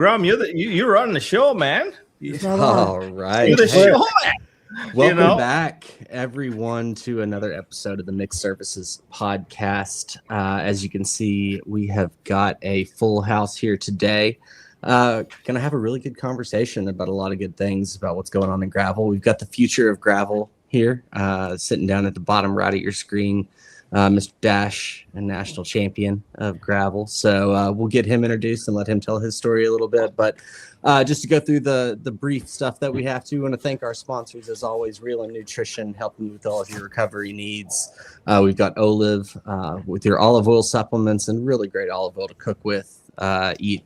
Graham, you're running the show, man. All right. You're the show, man. Welcome back, everyone, to another episode of the Mixed Surfaces Podcast. As you can see, we have got a full house here today. Going to have a really good conversation about a lot of good things about what's going on in gravel. We've got the future of gravel here, sitting down at the bottom right of your screen. Mr. Dash, a national champion of gravel. So we'll get him introduced and let him tell his story a little bit. But just to go through the brief stuff that we have to, we want to thank our sponsors, as always, Real and Nutrition, helping you with all of your recovery needs. We've got Olive with your olive oil supplements and really great olive oil to cook with, eat.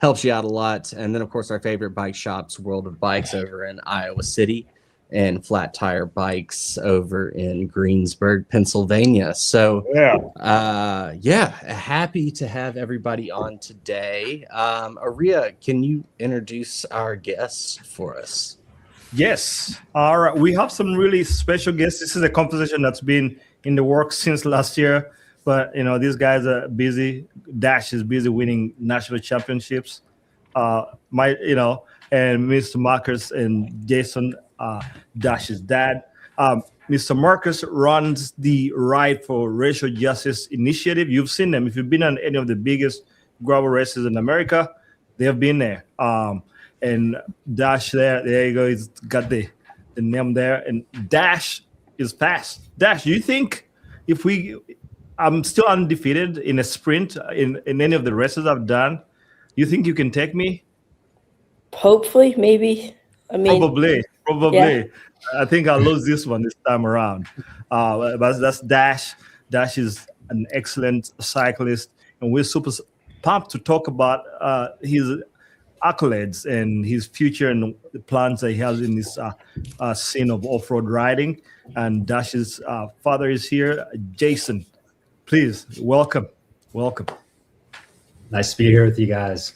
Helps you out a lot. And then, of course, our favorite bike shops, World of Bikes over in Iowa City, and Flat Tire Bikes over in Greensburg, Pennsylvania. So, happy to have everybody on today. Aria, can you introduce our guests for us? Yes. All right. We have some really special guests. This is a conversation that's been in the works since last year, but these guys are busy. Dash is busy winning national championships. And Mr. Marcus and Jason, Dash's dad. Mr. Marcus runs the Ride for Racial Justice initiative. You've seen them. If you've been on any of the biggest gravel races in America, they have been there. And Dash there you go. He's got the name there. And Dash is fast. Dash, do you think I'm still undefeated in a sprint in any of the races I've done. You think you can take me? Hopefully, maybe. Probably. Yeah. I think I'll lose this one this time around. But that's Dash. Dash is an excellent cyclist, and we're super pumped to talk about his accolades and his future and the plans that he has in this scene of off-road riding. And Dash's father is here, Jason. Please welcome. Nice to be here with you guys.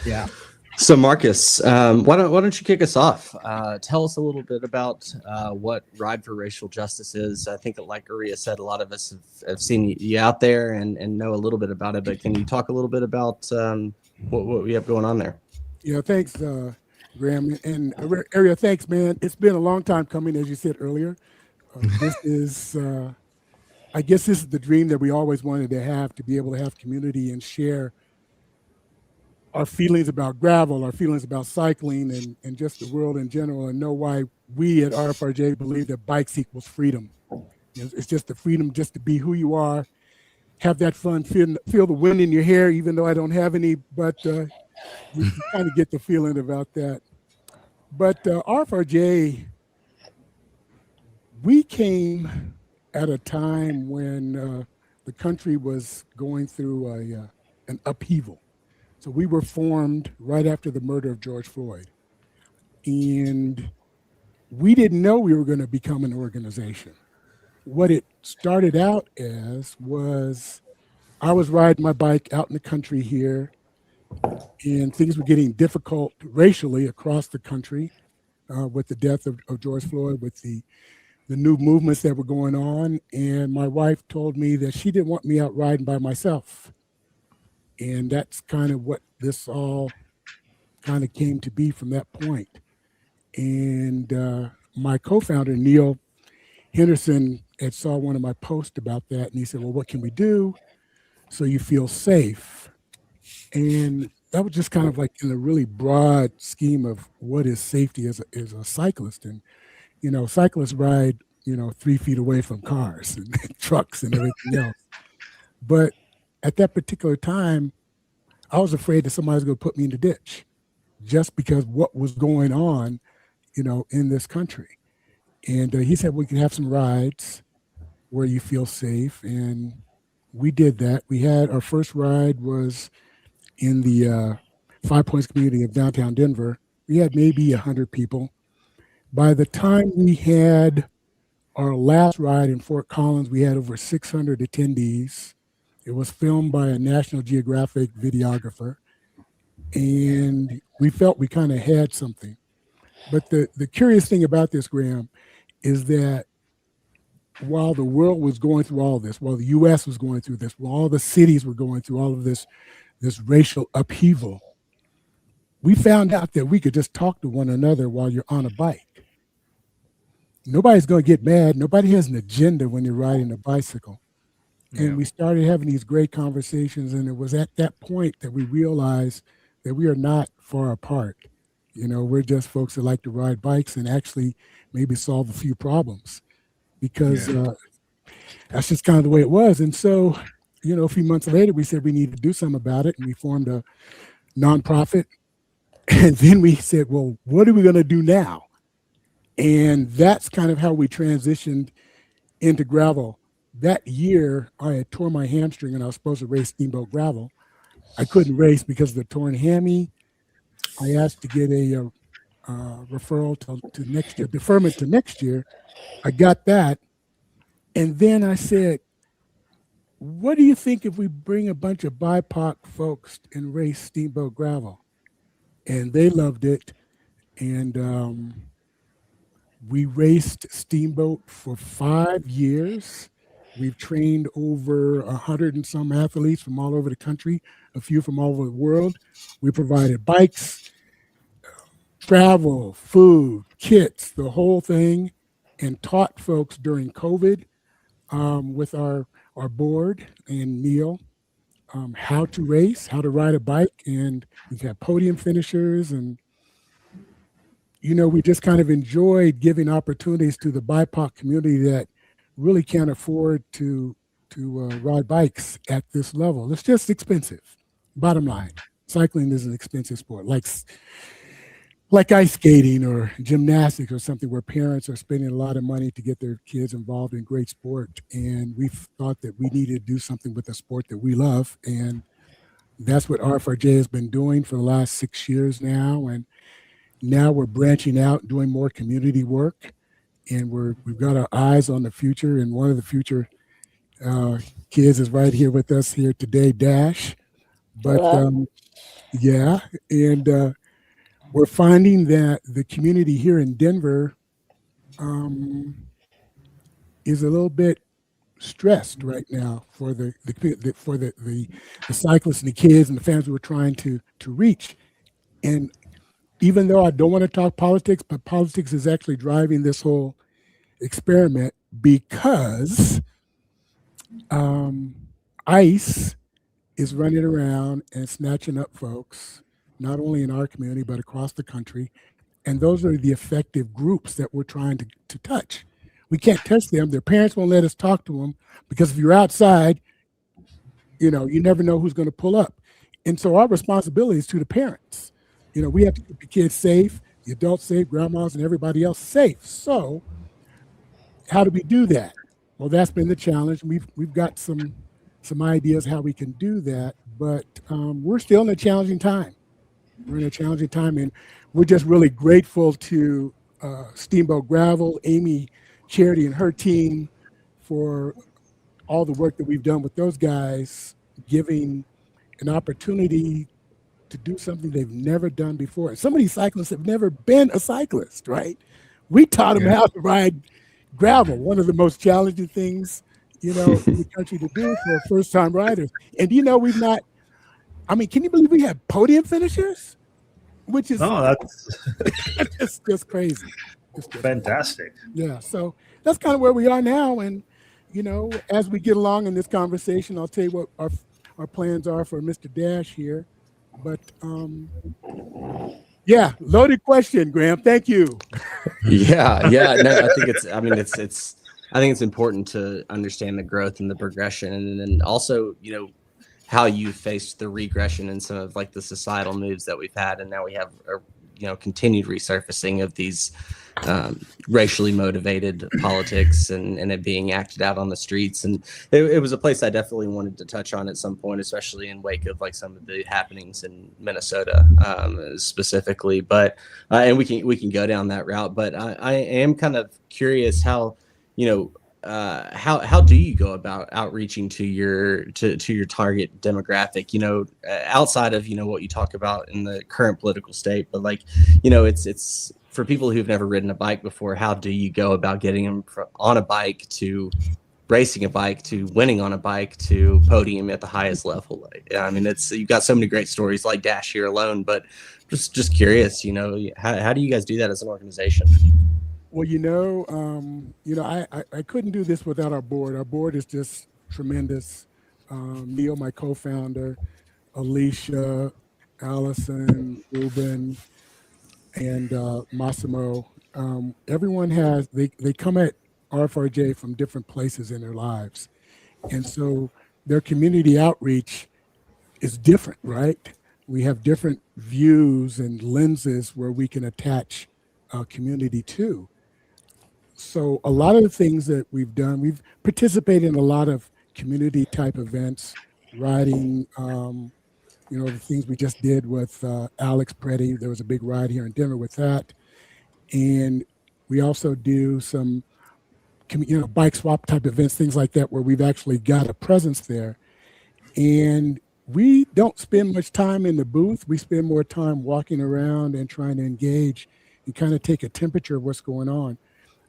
Yeah. So, Marcus, why don't you kick us off? Tell us a little bit about what Ride for Racial Justice is. I think that, like Aria said, a lot of us have seen you out there and know a little bit about it. But can you talk a little bit about what we have going on there? Yeah, thanks, Graham. And Aria, thanks, man. It's been a long time coming, as you said earlier. This is, I guess this is the dream that we always wanted to have, to be able to have community and share our feelings about gravel, our feelings about cycling, and just the world in general, and know why we at RFRJ believe that bikes equals freedom. It's just the freedom just to be who you are, have that fun, feel the wind in your hair, even though I don't have any, but you kind of get the feeling about that. But RFRJ, we came at a time when the country was going through an upheaval. So we were formed right after the murder of George Floyd. And we didn't know we were going to become an organization. What it started out as was I was riding my bike out in the country here, and things were getting difficult racially across the country with the death of George Floyd, with the new movements that were going on. And my wife told me that she didn't want me out riding by myself. And that's kind of what this all kind of came to be from that point. And my co-founder, Neil Henderson, had saw one of my posts about that. And he said, well, what can we do so you feel safe? And that was just kind of like in a really broad scheme of what is safety as a cyclist. And, cyclists ride, 3 feet away from cars and trucks and everything else. But at that particular time, I was afraid that somebody was going to put me in the ditch just because what was going on, in this country. And he said, we can have some rides where you feel safe. And we did that. We had our first ride was in the 5 Points community of downtown Denver. We had maybe 100 people. By the time we had our last ride in Fort Collins, we had over 600 attendees. It was filmed by a National Geographic videographer, and we felt we kind of had something. But the curious thing about this, Graham, is that while the world was going through all this, while the U.S. was going through this, while all the cities were going through all of this racial upheaval, we found out that we could just talk to one another while you're on a bike. Nobody's going to get mad. Nobody has an agenda when you're riding a bicycle. And we started having these great conversations. And it was at that point that we realized that we are not far apart. We're just folks that like to ride bikes and actually maybe solve a few problems, because that's just kind of the way it was. And so, a few months later, we said we need to do something about it. And we formed a nonprofit. And then we said, well, what are we going to do now? And that's kind of how we transitioned into gravel. That year, I had tore my hamstring and I was supposed to race steamboat gravel. I couldn't race because of the torn hammy. I asked to get a referral to next year, deferment to next year. I got that. And then I said, what do you think if we bring a bunch of BIPOC folks and race steamboat gravel? And they loved it. And we raced steamboat for 5 years. We've trained over 100 and some athletes from all over the country, a few from all over the world. We provided bikes, travel, food, kits, the whole thing, and taught folks during COVID with our board and Neil how to race, how to ride a bike. And we've had podium finishers, and we just kind of enjoyed giving opportunities to the BIPOC community that really can't afford to ride bikes at this level. It's just expensive. Bottom line, cycling is an expensive sport, like ice skating or gymnastics or something where parents are spending a lot of money to get their kids involved in great sport. And we thought that we needed to do something with a sport that we love. And that's what RFRJ has been doing for the last 6 years now. And now we're branching out, doing more community work. And we've got our eyes on the future. And one of the future kids is right here with us here today, Dash. But and we're finding that the community here in Denver is a little bit stressed right now for the cyclists and the kids and the families we're trying to reach. And even though I don't want to talk politics, but politics is actually driving this whole experiment, because ICE is running around and snatching up folks, not only in our community, but across the country. And those are the effective groups that we're trying to touch. We can't touch them. Their parents won't let us talk to them, because if you're outside, you never know who's going to pull up. And so our responsibility is to the parents. We have to keep the kids safe, the adults safe, grandmas and everybody else safe. So how do we do that? Well, that's been the challenge. We've got some ideas how we can do that, but we're still in a challenging time. We're in a challenging time, and we're just really grateful to Steamboat Gravel, Amy Charity and her team for all the work that we've done with those guys, giving an opportunity to do something they've never done before. Some of these cyclists have never been a cyclist, right? We taught them how to ride gravel, one of the most challenging things, in the country to do for first-time riders. And we've not, can you believe we have podium finishers? Which is that's just crazy. It's just fantastic. Yeah, so that's kind of where we are now. And, as we get along in this conversation, I'll tell you what our plans are for Mr. Dash here. But loaded question, Graham. Thank you. Yeah. No, I think it's important to understand the growth and the progression, and then also, how you faced the regression and some of the societal moves that we've had, and now we have continued resurfacing of these racially motivated politics and it being acted out on the streets. And it was a place I definitely wanted to touch on at some point, especially in wake of some of the happenings in Minnesota specifically. But and we can go down that route. But I am kind of curious how how do you go about outreaching to your target demographic, outside of what you talk about in the current political state, but it's for people who've never ridden a bike before, how do you go about getting them on a bike to racing a bike to winning on a bike to podium at the highest level. I mean, you've got so many great stories like Dash here alone, but just curious, how do you guys do that as an organization? Well, I couldn't do this without our board. Our board is just tremendous. Neil, my co-founder, Alicia, Allison, Ruben, and Massimo. Everyone they come at RFRJ from different places in their lives. And so their community outreach is different, right? We have different views and lenses where we can attach community to. So a lot of the things that we've done, we've participated in a lot of community type events, riding, the things we just did with Alex Preddy. There was a big ride here in Denver with that. And we also do some bike swap type events, things like that, where we've actually got a presence there. And we don't spend much time in the booth. We spend more time walking around and trying to engage and kind of take a temperature of what's going on.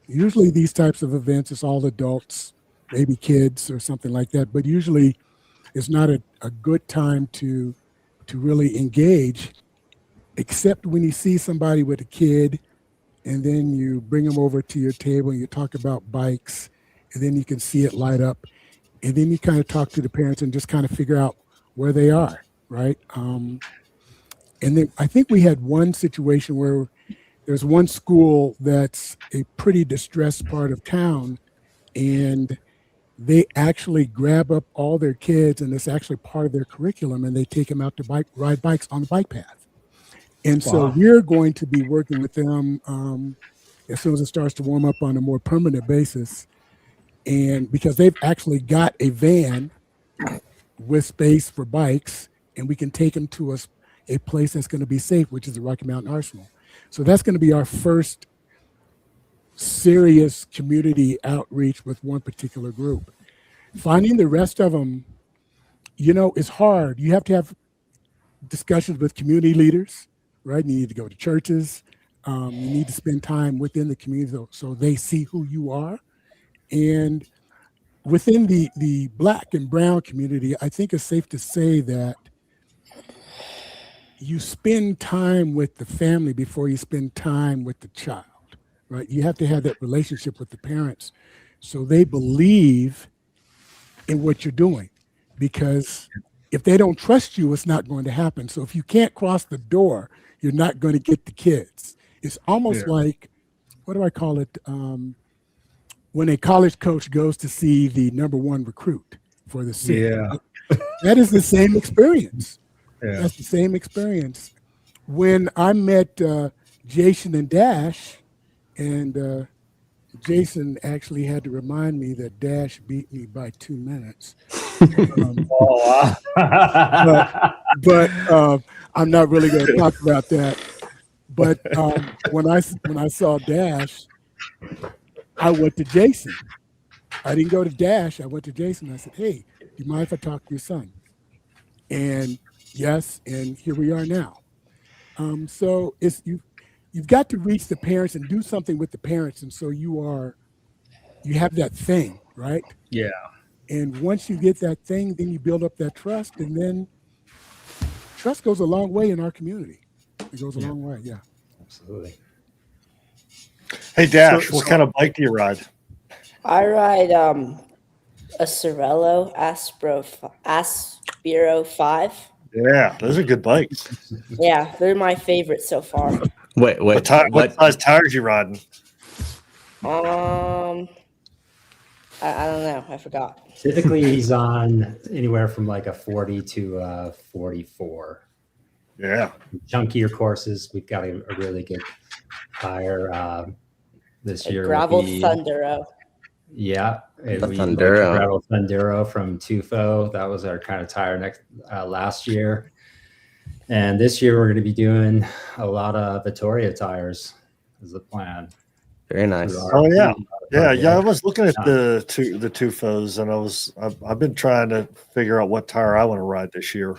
Usually these types of events, it's all adults, maybe kids or something like that, but usually it's not a good time to really engage, except when you see somebody with a kid and then you bring them over to your table and you talk about bikes, and then you can see it light up. And then you kind of talk to the parents and just kind of figure out where they are, right? And then I think we had one situation where there's one school that's a pretty distressed part of town, and they actually grab up all their kids, and it's actually part of their curriculum, and they take them out to ride bikes on the bike path. And so we're going to be working with them as soon as it starts to warm up on a more permanent basis. And because they've actually got a van with space for bikes, and we can take them to a place that's going to be safe, which is the Rocky Mountain Arsenal. So that's going to be our first serious community outreach with one particular group. Finding the rest of them, is hard. You have to have discussions with community leaders, right? You need to go to churches. You need to spend time within the community so they see who you are. And within the Black and brown community, I think it's safe to say that you spend time with the family before you spend time with the child, right? You have to have that relationship with the parents so they believe in what you're doing, because if they don't trust you, it's not going to happen. So if you can't cross the door, you're not going to get the kids. It's almost like, what do I call it? When a college coach goes to see the number one recruit for the city. Yeah. That is the same experience. Yeah. That's the same experience. When I met Jason and Dash, and Jason actually had to remind me that Dash beat me by 2 minutes. Oh, wow. but I'm not really going to talk about that. But when I saw Dash, I went to Jason. I didn't go to Dash. I went to Jason. I said, "Hey, do you mind if I talk to your son?" And yes, and here we are now. So you've got to reach the parents and do something with the parents, and so you have that thing, right? Yeah. And once you get that thing, then you build up that trust, and then trust goes a long way in our community. It goes a long way, yeah. Absolutely. Hey, Dash, what kind of bike do you ride? I ride a Sorello Aspiro 5. Yeah, those are good bikes. Yeah, they're my favorite so far. Wait. What size tires you riding? I don't know. I forgot. Typically, he's on anywhere from like a 40 to a 44. Yeah. Chunkier courses, we've got a really good tire this year. Gravel Thundero. Yeah. The Thundero. Gravel Thundero from Tufo. That was our kind of tire last year. And this year, we're going to be doing a lot of Vittoria tires is the plan. Very nice. Oh, yeah. Yeah. I was looking at the Tufos, and I've been trying to figure out what tire I want to ride this year.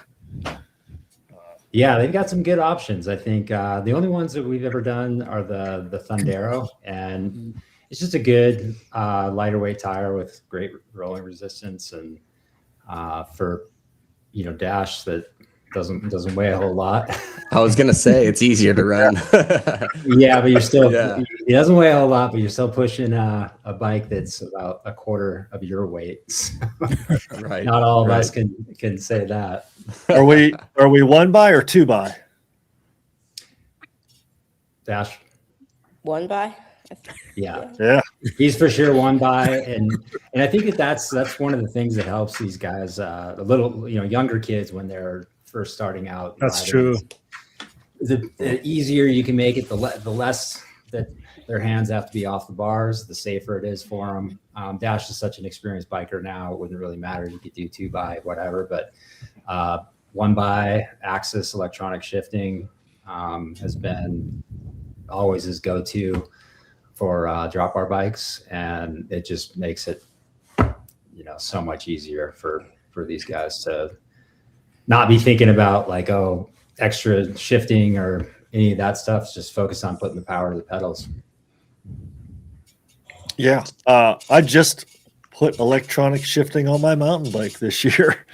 Yeah, they've got some good options. I think the only ones that we've ever done are the Thundero, and it's just a good lighter weight tire with great rolling resistance, and for Dash that doesn't weigh a whole lot. I was gonna say it's easier to run. Yeah, but you're still Yeah. It doesn't weigh a whole lot, but you're still pushing a bike that's about a quarter of your weight. So Right. not all of us can say that. Are we 1 by or 2 by? Dash. 1 by? Yeah. Yeah. He's for sure 1 by, and I think that's one of the things that helps these guys, a little younger kids when they're first starting out. That's riding. true. The easier you can make it, the less that their hands have to be off the bars, the safer it is for them. Dash is such an experienced biker now; it wouldn't really matter. You could do 2 by, whatever, but 1 by axis electronic shifting has been always his go-to for drop bar bikes, and it just makes it so much easier for these guys to not be thinking about like, oh, extra shifting or any of that stuff. Just focus on putting the power to the pedals. Yeah. I just put electronic shifting on my mountain bike this year,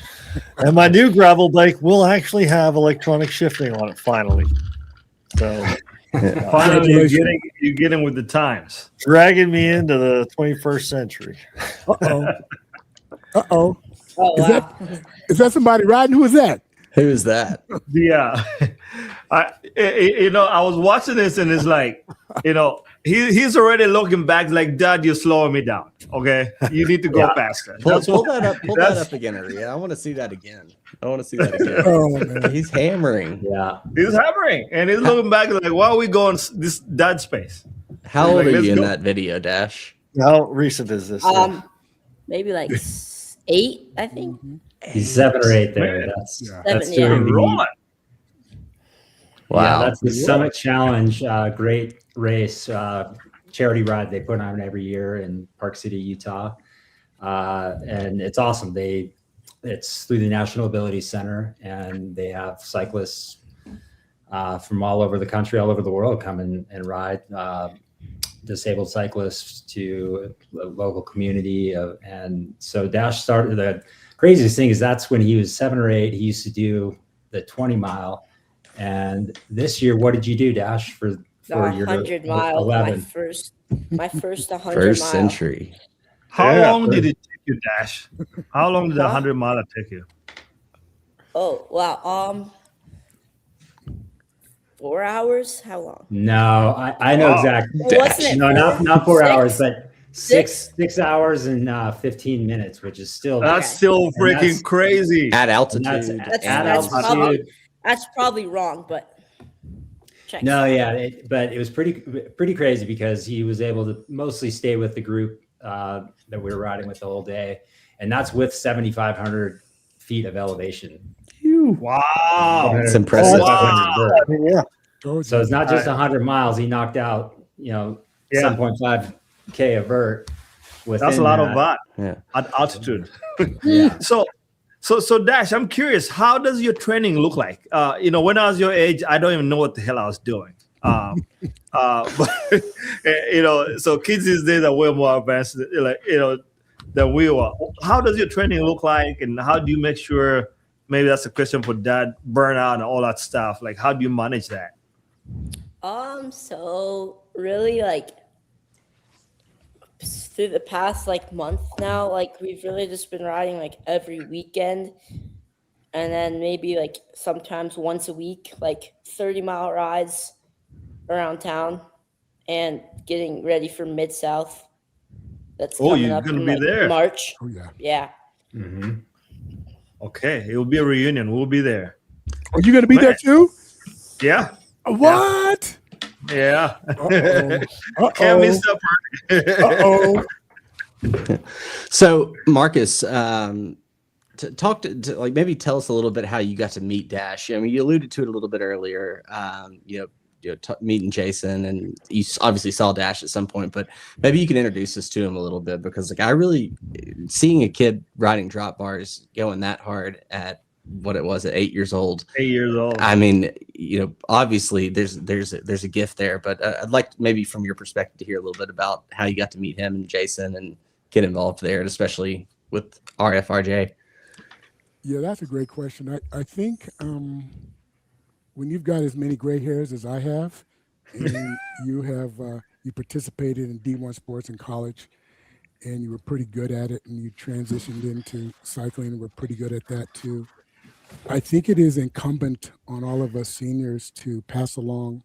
and my new gravel bike will actually have electronic shifting on it finally. So Finally, you're getting with the times. dragging me into the 21st century. Uh-oh. Uh-oh. Oh, wow. Is that somebody riding? Who is that? Who is that? Yeah, I was watching this and it's like, he's already looking back like, Dad, you're slowing me down. Okay, you need to go faster. Pull That's that what- up. Pull that up again, Aria. I want to see that again. Oh, man. He's hammering. Yeah. He's hammering and he's looking back like, why are we going this dad space? How old Like, are let's you in go. that video, Dash? How recent is this? Maybe like 8, I think. He's 7 or 8 there. Man. That's Yeah. that's 7, yeah. doing the Rolling. Wow. Yeah, that's the Summit Challenge. Great race, charity ride they put on every year in Park City, Utah, and it's awesome. It's through the National Ability Center, and they have cyclists from all over the country, all over the world, come and ride. Disabled cyclists to the local community, and so Dash started. The craziest thing is that's when he was 7 or 8. He used to do the 20-mile. And this year, what did you do, Dash, for your 100 miles. 11? My first 100 First miles. century. How Yeah. long did it take you, Dash? How long did the 100-mile take you? Oh, wow. 4 hours? How long? No, I know Wow. exactly. Wasn't it No, not 4 6? hours, but six hours and 15 minutes, which is still That's Okay. still And freaking that's- crazy. At and altitude. that's That's at altitude. probably- That's probably wrong, but check. No, yeah, but it was pretty crazy because he was able to mostly stay with the group that we were riding with the whole day, and that's with 7,500 feet of elevation. Wow. It's impressive. Wow. Yeah. So it's not just 100 miles. He knocked out, Yeah. 7.5K of vert. That's a lot of that Yeah. at altitude. Yeah. So Dash, I'm curious, how does your training look like? When I was your age, I don't even know what the hell I was doing. But so kids these days are way more advanced, than we were. How does your training look like, and how do you make sure? Maybe that's a question for Dad. Burnout and all that stuff. Like, how do you manage that? So really, like, through the past month now, we've really just been riding every weekend, and then maybe sometimes once a week, 30-mile rides around town, and getting ready for Mid-South. That's coming you're up gonna in be there. March. Oh, yeah. Yeah. Mhm. Okay, it will be a reunion. We'll be there. Are you going to be there too? Yeah, What? yeah. Uh-oh. Can't miss Uh-oh. supper. Uh-oh. So, Marcus, talk to maybe tell us a little bit how you got to meet Dash. I mean, you alluded to it a little bit earlier. Meeting Jason, and you obviously saw Dash at some point, but maybe you can introduce us to him a little bit, because I really seeing a kid riding drop bars going that hard at what it was at 8 years old. 8 years old. I mean, obviously there's a gift there, but I'd like maybe from your perspective to hear a little bit about how you got to meet him and Jason and get involved there, and especially with RFRJ. Yeah, that's a great question. I think when you've got as many gray hairs as I have, and you participated in D1 sports in college, and you were pretty good at it, and you transitioned into cycling and were pretty good at that too. I think it is incumbent on all of us seniors to pass along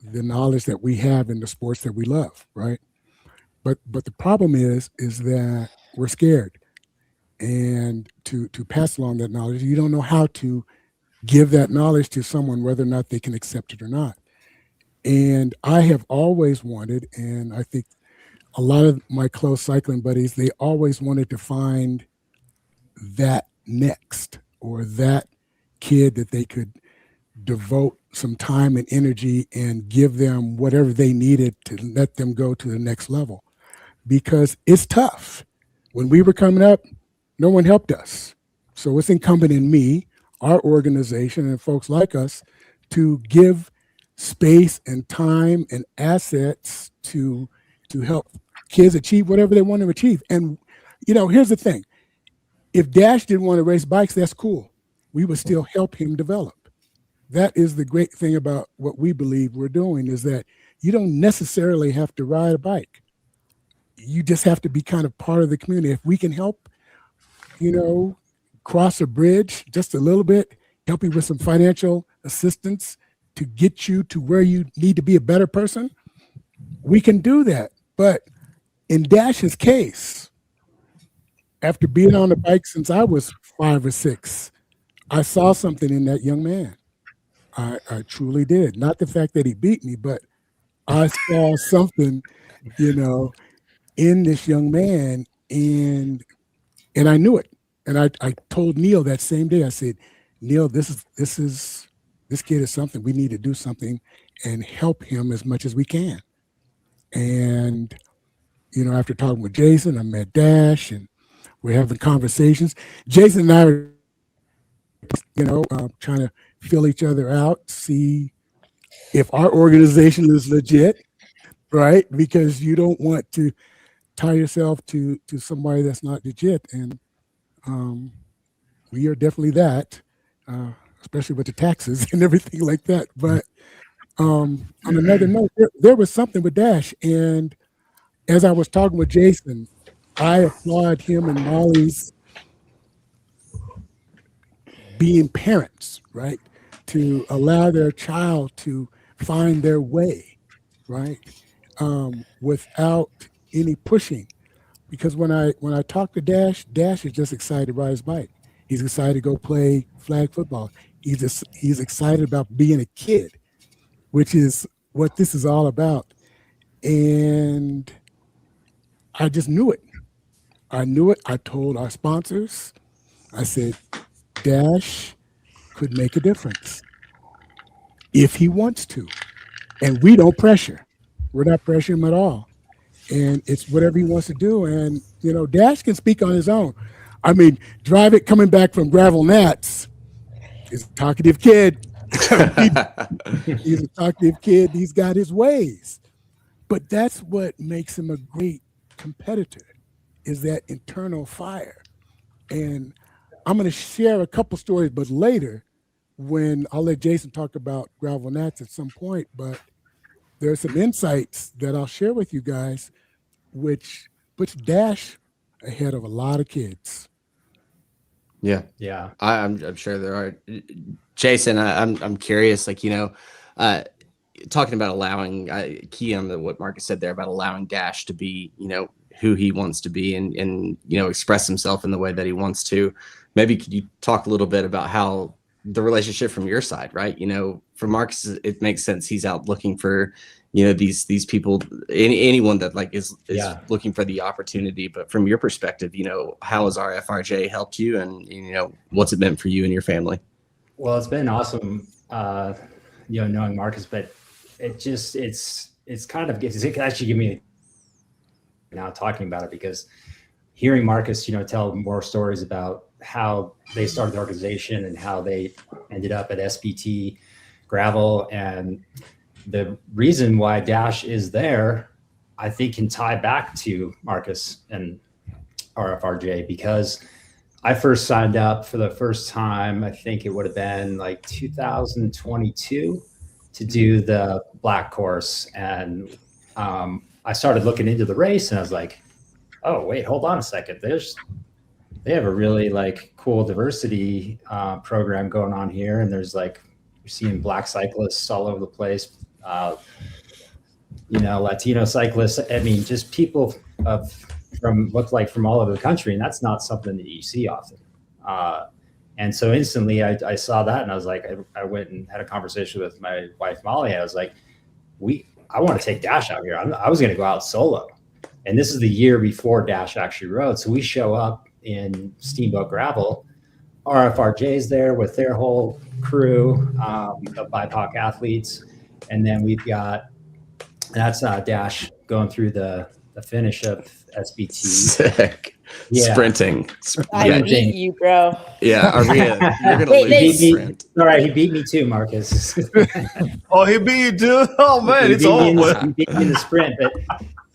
the knowledge that we have in the sports that we love, right? But the problem is that we're scared, and to pass along that knowledge, you don't know how to give that knowledge to someone, whether or not they can accept it or not. And I have always wanted, and I think a lot of my close cycling buddies, they always wanted to find that next, or that kid that they could devote some time and energy and give them whatever they needed to let them go to the next level. Because it's tough. When we were coming up, no one helped us. So it's incumbent in me, our organization, and folks like us to give space and time and assets to help kids achieve whatever they want to achieve. And, here's the thing. If Dash didn't want to race bikes, that's cool. We would still help him develop. That is the great thing about what we believe we're doing, is that you don't necessarily have to ride a bike. You just have to be kind of part of the community. If we can help, cross a bridge just a little bit, help you with some financial assistance to get you to where you need to be a better person, we can do that. But in Dash's case, after being on the bike since I was 5 or 6, I saw something in that young man. I truly did. Not the fact that he beat me, but I saw something, in this young man, and I knew it. And I told Neil that same day, I said, Neil, this kid is something. We need to do something and help him as much as we can. And, after talking with Jason, I met Dash, and we're having conversations. Jason and I are, trying to fill each other out, see if our organization is legit, right? Because you don't want to tie yourself to somebody that's not legit. And we are definitely that, especially with the taxes and everything like that. But on another note, there was something with Dash. And as I was talking with Jason, I applaud him and Molly's being parents, right? To allow their child to find their way, right? Without any pushing. Because when I talk to Dash is just excited to ride his bike. He's excited to go play flag football. He's excited about being a kid, which is what this is all about. And I just knew it. I knew it. I told our sponsors, I said, Dash could make a difference if he wants to. And we don't pressure. We're not pressuring him at all. And it's whatever he wants to do. And, Dash can speak on his own. I mean, Drive It coming back from Gravel Nats is a talkative kid. He's a talkative kid. He's got his ways. But that's what makes him a great competitor, is that internal fire. And I'm going to share a couple stories, but later, when I'll let Jason talk about Gravel Nats at some point, but there are some insights that I'll share with you guys, which puts Dash ahead of a lot of kids. Yeah. I'm sure there are. Jason, I'm curious, talking about allowing, key on what Marcus said there about allowing Dash to be, who he wants to be and express himself in the way that he wants to. Maybe could you talk a little bit about how the relationship from your side, right? For Marcus, it makes sense. He's out looking for, these people, anyone that is looking for the opportunity. But from your perspective, how has RFRJ helped you, and what's it meant for you and your family? Well, it's been awesome, knowing Marcus, but it's actually giving me now talking about it, because hearing Marcus, tell more stories about how they started the organization and how they ended up at SBT Gravel. And the reason why Dash is there, I think, can tie back to Marcus and RFRJ, because I first signed up for the first time, I think it would have been like 2022, to do the black course. And I started looking into the race, and I was like, oh, wait, hold on a second. They have a really like cool diversity program going on here. And there's like, you're seeing black cyclists all over the place, Latino cyclists. I mean, just people from all over the country. And that's not something that you see often. And so instantly I saw that, and I was like, I went and had a conversation with my wife, Molly. I was like, I want to take Dash out here. I was going to go out solo. And this is the year before Dash actually rode. So we show up in Steamboat Gravel. RFRJ's there with their whole crew of BIPOC athletes. And then we've got, that's Dash going through the finish of SBT. Sick. Yeah. Sprinting. I beat you, bro. Yeah, Arena, you're going to lose the sprint. All right, he beat me too, Marcus. Oh, he beat you too? Oh, man, it's over. He beat me in the sprint, but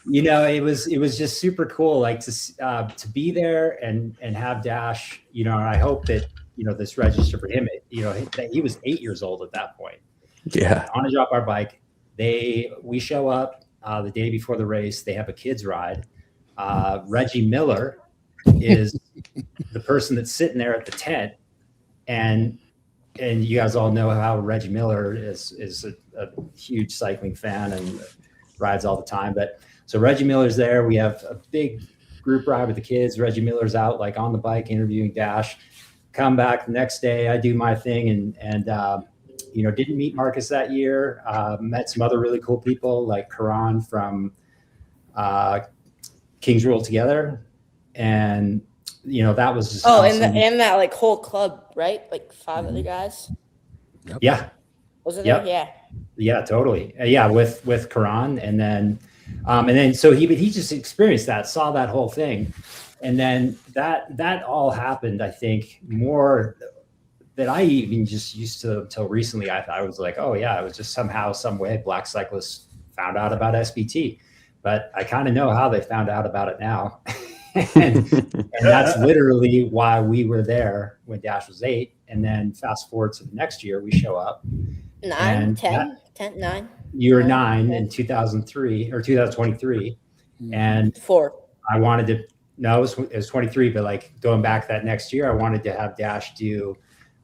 it was just super cool, like to be there and have Dash. And I hope that this registered for him. That he was 8 years old at that point. Yeah, on a drop bar bike. We show up the day before the race. They have a kids ride. Reggie Miller is the person that's sitting there at the tent, and you guys all know how Reggie Miller is a huge cycling fan and rides all the time. But so Reggie Miller's there. We have a big group ride with the kids. Reggie Miller's out like on the bike interviewing Dash. Come back the next day, I do my thing, and didn't meet Marcus that year. Met some other really cool people like Karan from Kings Rule Together, and that was just awesome. and that like whole club, right? Like 5 other guys. Yep. Yeah. Wasn't there? Yeah. Yeah, totally. With Karan, and then so he just experienced that, saw that whole thing, and then that all happened. I think more that I even just used to until recently. I was like, oh yeah, it was just somehow, some way, black cyclists found out about SBT. But I kind of know how they found out about it now. and that's literally why we were there when Dash was 8. And then fast forward to the next year, we show up. 9. You were 9 in 2003 or 2023. And 4. I wanted to, no, it was 23, but like going back that next year, I wanted to have Dash do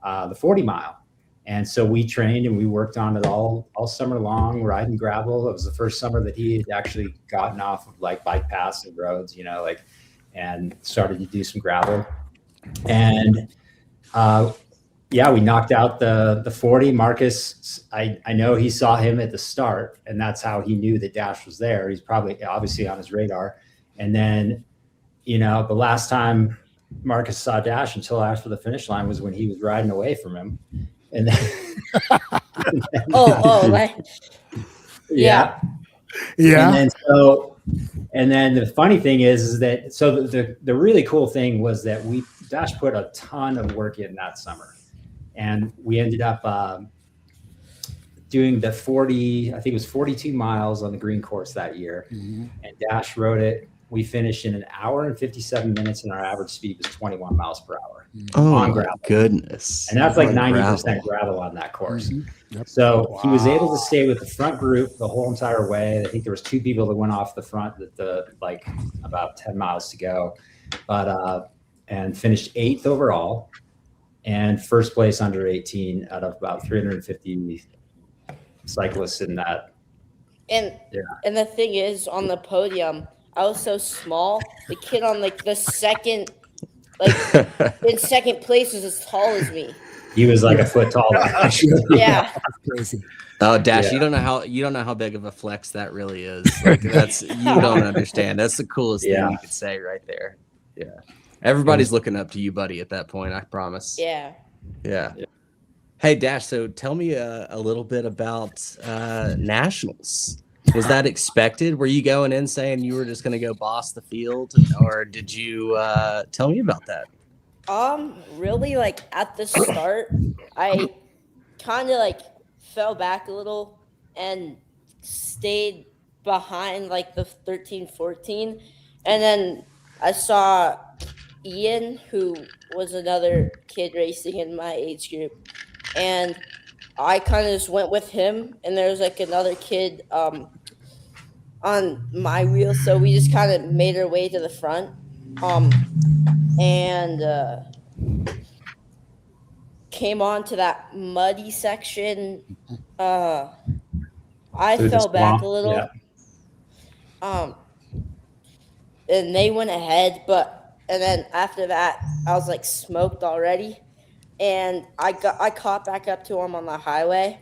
the 40 mile. And so we trained and we worked on it all summer long, riding gravel. It was the first summer that he had actually gotten off of like bike paths and roads, and started to do some gravel. And we knocked out the 40. Marcus, I know he saw him at the start, and that's how he knew that Dash was there. He's probably obviously on his radar. And then, the last time Marcus saw Dash until after the finish line was when he was riding away from him. And then, yeah. And then the funny thing is that the really cool thing was that Dash put a ton of work in that summer, and we ended up doing the 40, I think it was 42 miles on the green course that year. Mm-hmm. And Dash rode it. We finished in 1 hour and 57 minutes, and our average speed was 21 miles per hour. Oh, on gravel. Goodness. And that's like 90% gravel on that course. Mm-hmm. Yep. So he was able to stay with the front group the whole entire way. I think there was 2 people that went off the front like about 10 miles to go, but and finished 8th overall and first place under 18 out of about 350 cyclists in that. And the thing is, on the podium, I was so small. The kid on like the second, in second place was as tall as me. He was like a foot taller. Yeah. Oh, Dash, you don't know how big of a flex that really is. Like you don't understand. That's the coolest thing you could say right there. Yeah. Everybody's looking up to you, buddy, at that point, I promise. Yeah. Hey, Dash, so tell me a little bit about nationals. Was that expected? Were you going in saying you were just going to go boss the field, or did you tell me about that? Really, like at the start, I kind of like fell back a little and stayed behind like the 13, 14. And then I saw Ian, who was another kid racing in my age group, and I kind of just went with him. And there was like another kid on my wheel, so we just kind of made our way to the front. And came on to that muddy section. I Through the fell back swamp, a little. yeah. And they went ahead, and then after that, I was like smoked already, and I caught back up to them on the highway,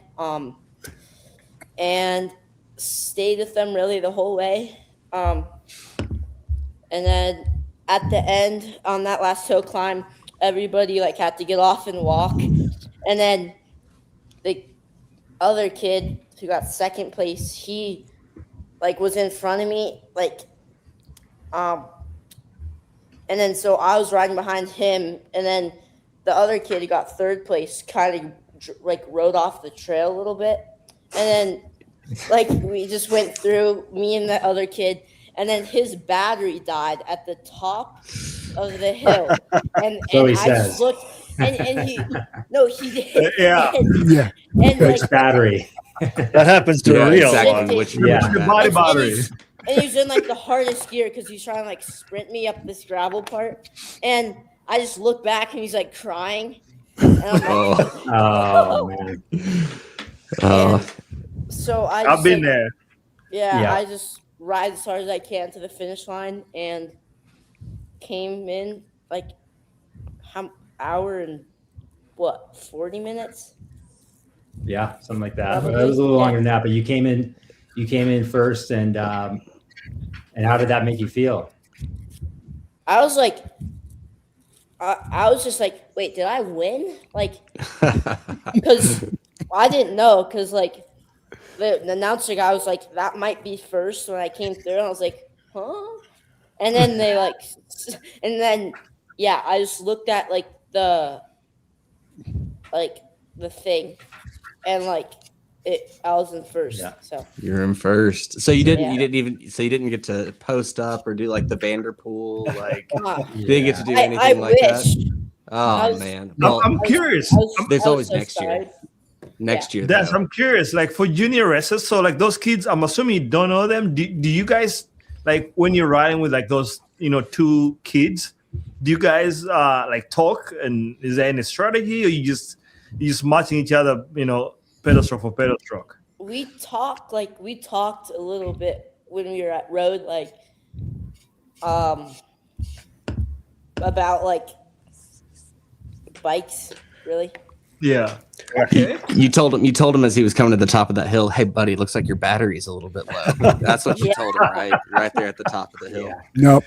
and stayed with them really the whole way, and then at the end on that last hill climb, everybody like had to get off and walk, and then the other kid who got second place, he like was in front of me, like and then so I was riding behind him, and then the other kid who got third place kind of like rode off the trail a little bit, and then like we just went through, me and the other kid, and then his battery died at the top of the hill, and So he I says. just looked, and he did, Yeah. Yeah. and Which like battery? That happens to Yeah, a Leo exactly. one. Which Yeah. Your body And battery. he's in like the hardest gear because he's trying to like sprint me up this gravel part, and I just look back and he's like crying, and I'm like, Oh. Oh man. Oh. so I I've just, been like, there. Yeah, I just ride as hard as I can to the finish line and came in like hour and 40 minutes. Yeah, something like that. Probably, It was a little yeah. longer than that, but you came in first, and how did that make you feel? I was like, I was just like, wait, did I win? Like, because I didn't know, because like the announcer guy was like, that might be first when I came through, and I was like, huh? And then they like, and then yeah, I just looked at like the thing, and like I was in first. Yeah. So You're in first. So you didn't Yeah. you didn't get to post up or do like the Vanderpool, like you didn't get to do I anything like that. wish. Oh was- man. Well, I'm curious. There's always next year. Next year. That's though. I'm curious. Like for junior races, so like those kids, I'm assuming you don't know them. Do you guys like when you're riding with like those two kids? Do you guys like talk, and is there any strategy, or you just matching each other? Pedal stroke for pedal stroke. We talked a little bit when we were at road, like about like bikes, really. Yeah. Okay. You told him as he was coming to the top of that hill, "Hey buddy, looks like your battery's a little bit low." That's what you Yeah. told him, right there at the top of the hill. Yeah. Nope.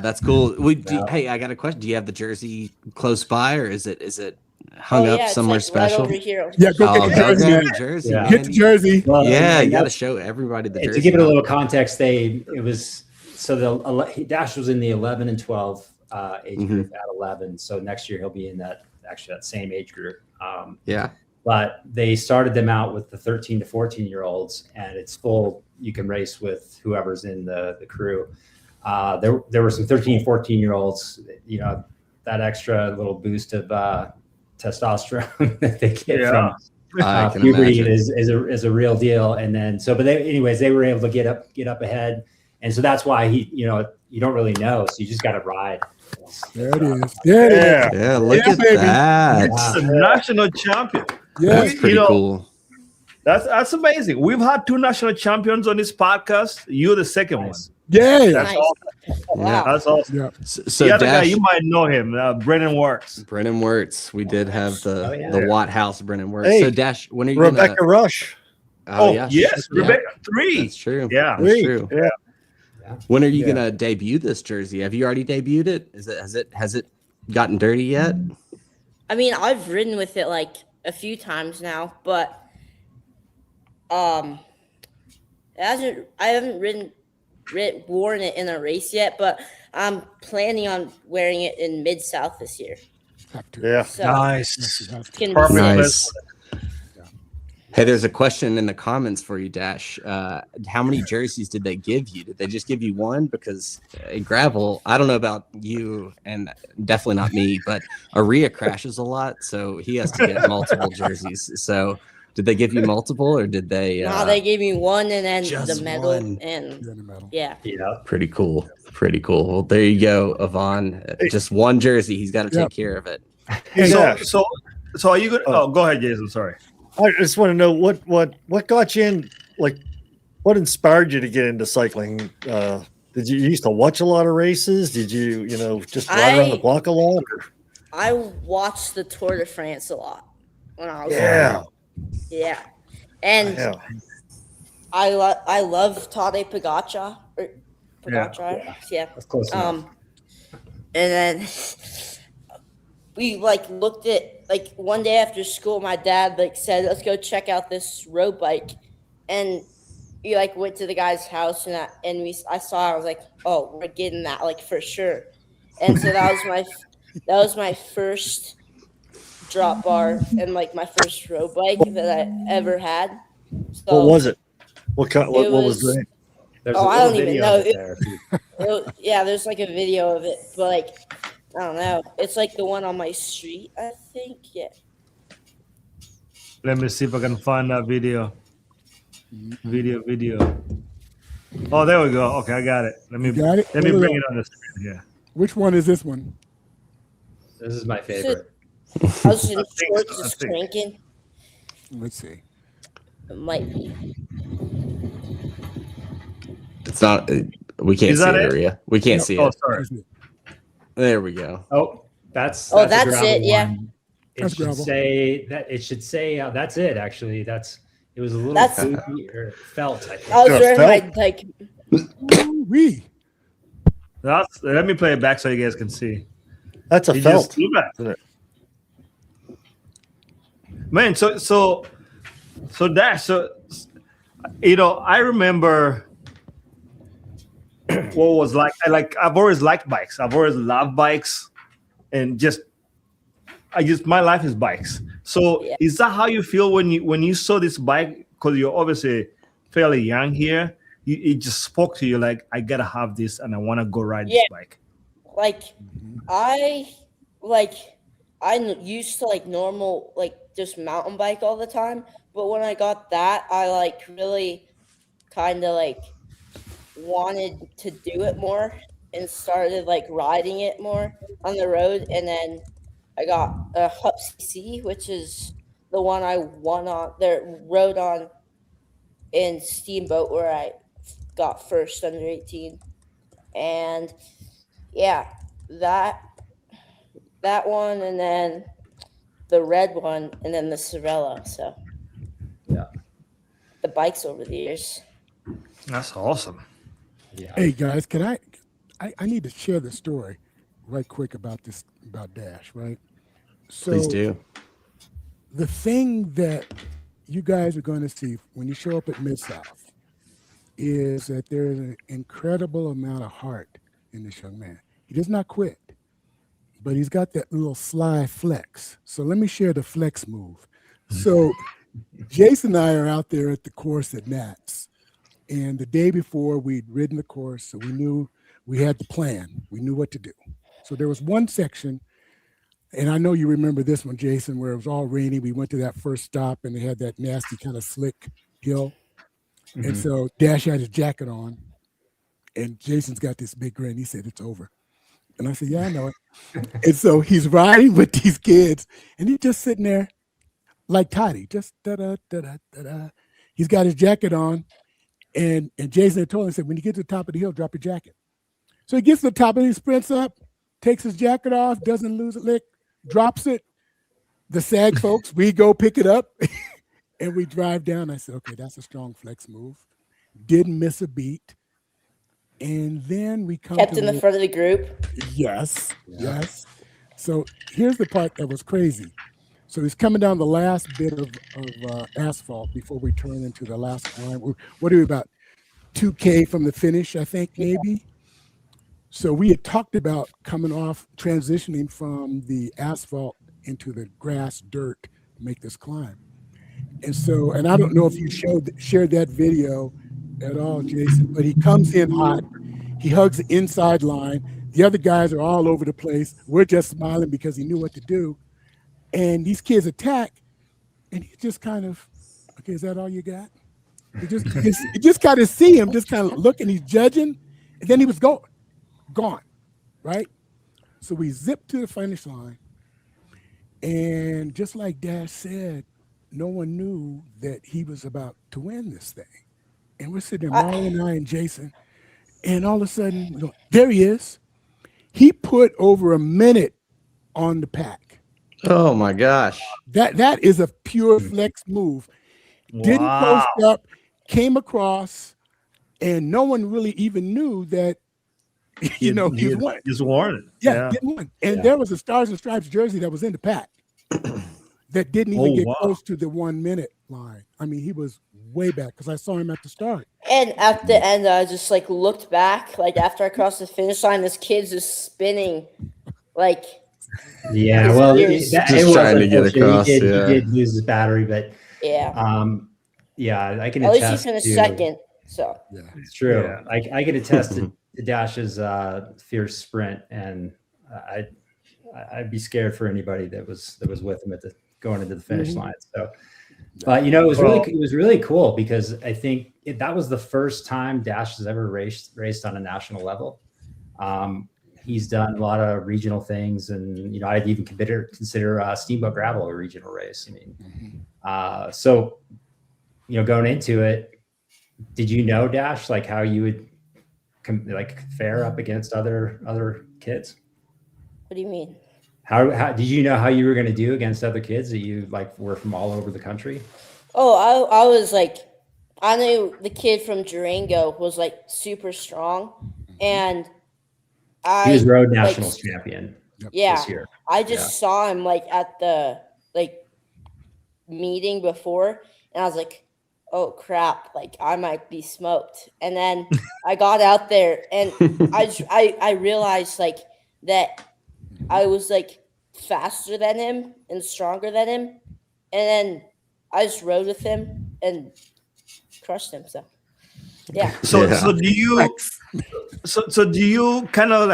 That's cool. No. Hey, I got a question. Do you have the jersey close by, or is it hung Oh, up yeah, it's, somewhere like, special? Right over here. Yeah, go Oh, get the go jersey. grab Man. your jersey, Yeah. man. Get the jersey. Well, Yeah, and you got to that's- show everybody the jersey. to give it a little context, Dash was in the 11 and 12 age group at 11. So next year he'll be in that same age group. Yeah. But they started them out with the 13 to 14-year-olds, and it's full. You can race with whoever's in the crew. There were some 13, 14-year-olds, that extra little boost of testosterone that they get from I can puberty imagine. is a real deal. And then, they were able to get up ahead. And so that's why you don't really know. So you just got to ride. There it is. There it is. Yeah. Yeah, look Yeah, at baby. that. It's a national champion. Yes. That's pretty cool. That's amazing. We've had 2 national champions on this podcast. You're the second one. Yeah. That's Nice. awesome. Wow. That's awesome. Yeah. So The other guy, Dash, you might know him, Brennan Works. Brennan Wirtz. We did have the Oh, yeah. the Watt House Brennan Wirtz. Hey, So Dash, when are you Rebecca gonna? Rush. Oh, yeah, yes, yeah, Rebecca 3. That's true. Yeah. That's Sweet. true. Yeah. When are you Yeah. gonna debut this jersey? Have you already debuted it? Has it gotten dirty yet? I mean, I've ridden with it like a few times now, but I haven't ridden worn it in a race yet, but I'm planning on wearing it in Mid-South this year. Have to. Yeah. So Nice. Yes, you have it's to. gonna be Perfect sick. Nice. Hey, there's a question in the comments for you, Dash. How many jerseys did they give you? Did they just give you one? Because gravel, I don't know about you and definitely not me, but Aria crashes a lot, so he has to get multiple jerseys. So did they give you multiple or did they? No, they gave me one and then the just medal one. and You're in the middle. yeah. Yeah. Pretty cool. Pretty cool. Well, there you go, Yvonne. Just one jersey. He's got to Yep. take care of it. Hey, So, Yeah. so are you good? Oh, go ahead, Jason. Sorry. I just want to know what got you in, like, what inspired you to get into cycling? Did you used to watch a lot of races? Did you just ride around the block a lot? Or? I watched the Tour de France a lot when I was Yeah, yeah. And yeah. I love Tadej Pogacar. Yeah. That's close enough. And then we looked at one day after school, my dad said, let's go check out this road bike. And we went to the guy's house and I saw it. I was like, oh, we're getting that for sure. And so that was my first drop bar and my first road bike that I ever had. So What was it? What was the name? There's I little don't even video know. of it there. Yeah, there's a video of it, but I don't know. It's the one on my street, I think. Yeah. Let me see if I can find that video. Video. Oh, there we go. Okay, I got it. Let me You got it? let me Hold it bring up. it on the screen here. Which one is this one? This is my favorite. I was in I think shorts so, I just think. cranking. Let's see. It might be. It's not. We can't Is see that it, it? Aria. We can't see Oh, it. sorry. That's it. There we go. Oh, that's Oh, a that's gravel it, yeah. one. It That's should gravel. say that. It should say that's it. Actually, it was a little That's- fluky or felt. I think. I was Yeah, wearing felt. my Ooh-wee. Let me play it back so you guys can see. That's a You felt. just look at Isn't it? Man, so Dash, I remember what was I've always liked bikes. I've always loved bikes, and my life is bikes. So Yeah. is that how you feel when you saw this bike? Because you're obviously fairly young here. It just spoke to you like, I gotta have this and I want to go ride this bike. I used to normal just mountain bike all the time, but when I got that, I really kind of wanted to do it more and started riding it more on the road. And then I got a Hup CC, which is the one I rode on in Steamboat, where I got first under 18. And yeah, that one, and then the red one, and then the Sorello. So Yeah. the bikes over the years. That's awesome. Yeah. Hey guys, can I need to share the story right quick about Dash, right? So Please do. the thing that you guys are going to see when you show up at Mid-South is that there is an incredible amount of heart in this young man. He does not quit, but he's got that little sly flex. So let me share the flex move. So Jason and I are out there at the course at Nats. And the day before, we'd ridden the course, so we knew we had the plan. We knew what to do. So there was one section, and I know you remember this one, Jason, where it was all rainy. We went to that first stop, and they had that nasty kind of slick hill. Mm-hmm. And so Dash had his jacket on, and Jason's got this big grin. He said, "It's over." And I said, "Yeah, I know it." And so he's riding with these kids, and he's just sitting there like Toddy, just da-da-da-da-da-da. He's got his jacket on. And Jason had told him, said, when you get to the top of the hill, drop your jacket. So he gets to the top and he sprints up, takes his jacket off, doesn't lose a lick, drops it. The SAG folks, we go pick it up and we drive down. I said, okay, that's a strong flex move. Didn't miss a beat. And then we come Kept in the front of the group. Yes. So here's the part that was crazy. So he's coming down the last bit of asphalt before we turn into the last climb. What are we about 2K from the finish, I think, maybe. So we had talked about coming off, transitioning from the asphalt into the grass, dirt to make this climb. And so, and I don't know if you shared that video at all, Jason, but he comes in hot. He hugs the inside line. The other guys are all over the place. We're just smiling because he knew what to do. And these kids attack, and he just kind of, okay, is that all you got? You just kind of see him just kind of looking, he's judging, and then he was gone, right? So we zipped to the finish line, and just like Dash said, no one knew that he was about to win this thing. And we're sitting there, Marlon and I and Jason, and all of a sudden, there he is. He put over a minute on the pack. Oh my gosh. That is a pure flex move. Didn't post up, came across, and no one really even knew that, he won. Just won it. Yeah, didn't win. And there was a Stars and Stripes jersey that was in the pack that didn't even get close to the 1 minute line. I mean, he was way back because I saw him at the start. And at the end, I just like looked back, like after I crossed the finish line, this kid's just spinning, like. Yeah, well, it was trying to get across. He did lose his battery, but I can at attest. least he finished second, so yeah, it's true. Yeah. I can attest to Dash's fierce sprint, and I'd be scared for anybody that was with him going into the finish line. So, but it was really cool because I think that was the first time Dash has ever raced on a national level. He's done a lot of regional things, and I'd even consider Steamboat Gravel a regional race. I mean, so going into it, did you know, Dash, like how you would fare up against other kids? what do you mean? How did you know how you were going to do against other kids that you were from all over the country? Oh, I was like, I knew the kid from Durango was like super strong, and He was road nationals champion. Yeah, this year. I just saw him like at the meeting before, and I was like, oh crap, like I might be smoked. And then I got out there, and I realized like that I was like faster than him and stronger than him, and then I just rode with him and crushed him. So yeah. So do you? So do you kind of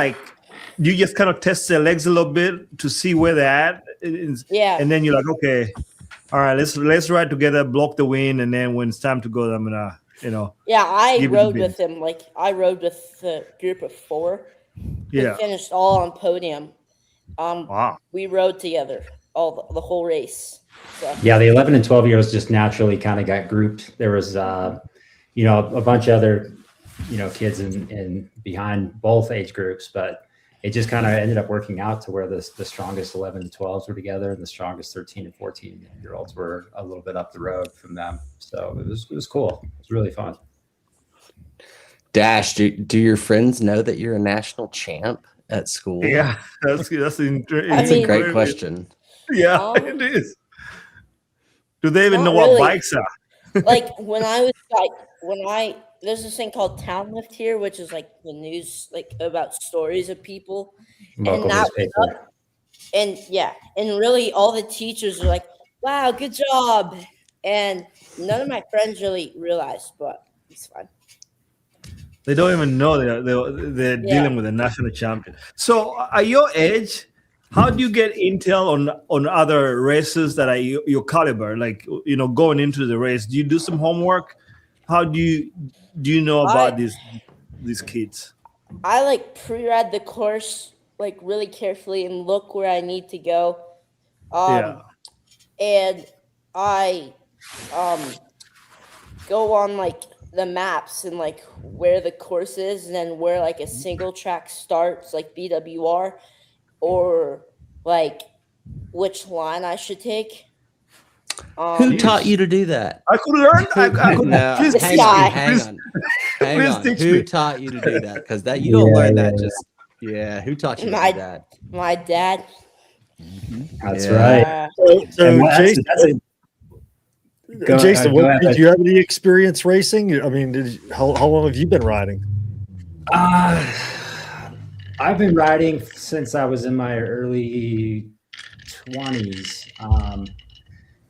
do you just kind of test their legs a little bit to see where they're at? Yeah. And then you're like, okay, all right, let's ride together, block the wind, and then when it's time to go, I'm gonna, Yeah, I give it rode a with him. Like I rode with the group of 4. Yeah. We finished all on podium. Wow. We rode together the whole race. So. Yeah, the 11 and 12-year-olds just naturally kind of got grouped. There was, a bunch of other, kids in behind both age groups, but it just kind of ended up working out to where the strongest 11 to 12s were together and the strongest 13 and 14-year-olds were a little bit up the road from them. So it was cool. It was really fun. Dash, do your friends know that you're a national champ at school? Yeah, that's a great question. Yeah, it is. Do they even know what bikes are? Like there's this thing called Town Lift here, which is like the news, like about stories of people. Local newspaper. And really all the teachers are like, wow, good job. And none of my friends really realized, but it's fine. They don't even know they're dealing with a national champion. So at your age, how do you get intel on other races that are your caliber? Like, going into the race, do you do some homework? How do you know about these kids? I pre-read the course really carefully and look where I need to go. And I go on the maps and where the course is, and then where a single track starts, like BWR, or which line I should take. Who taught you to do that? I could learn. No, hang on. Who taught you to do that? Because you don't learn that just. Yeah, who taught you to do that? My dad. That's right. Jason, did you have any experience racing? I mean, how long have you been riding? I've been riding since I was in my early 20s.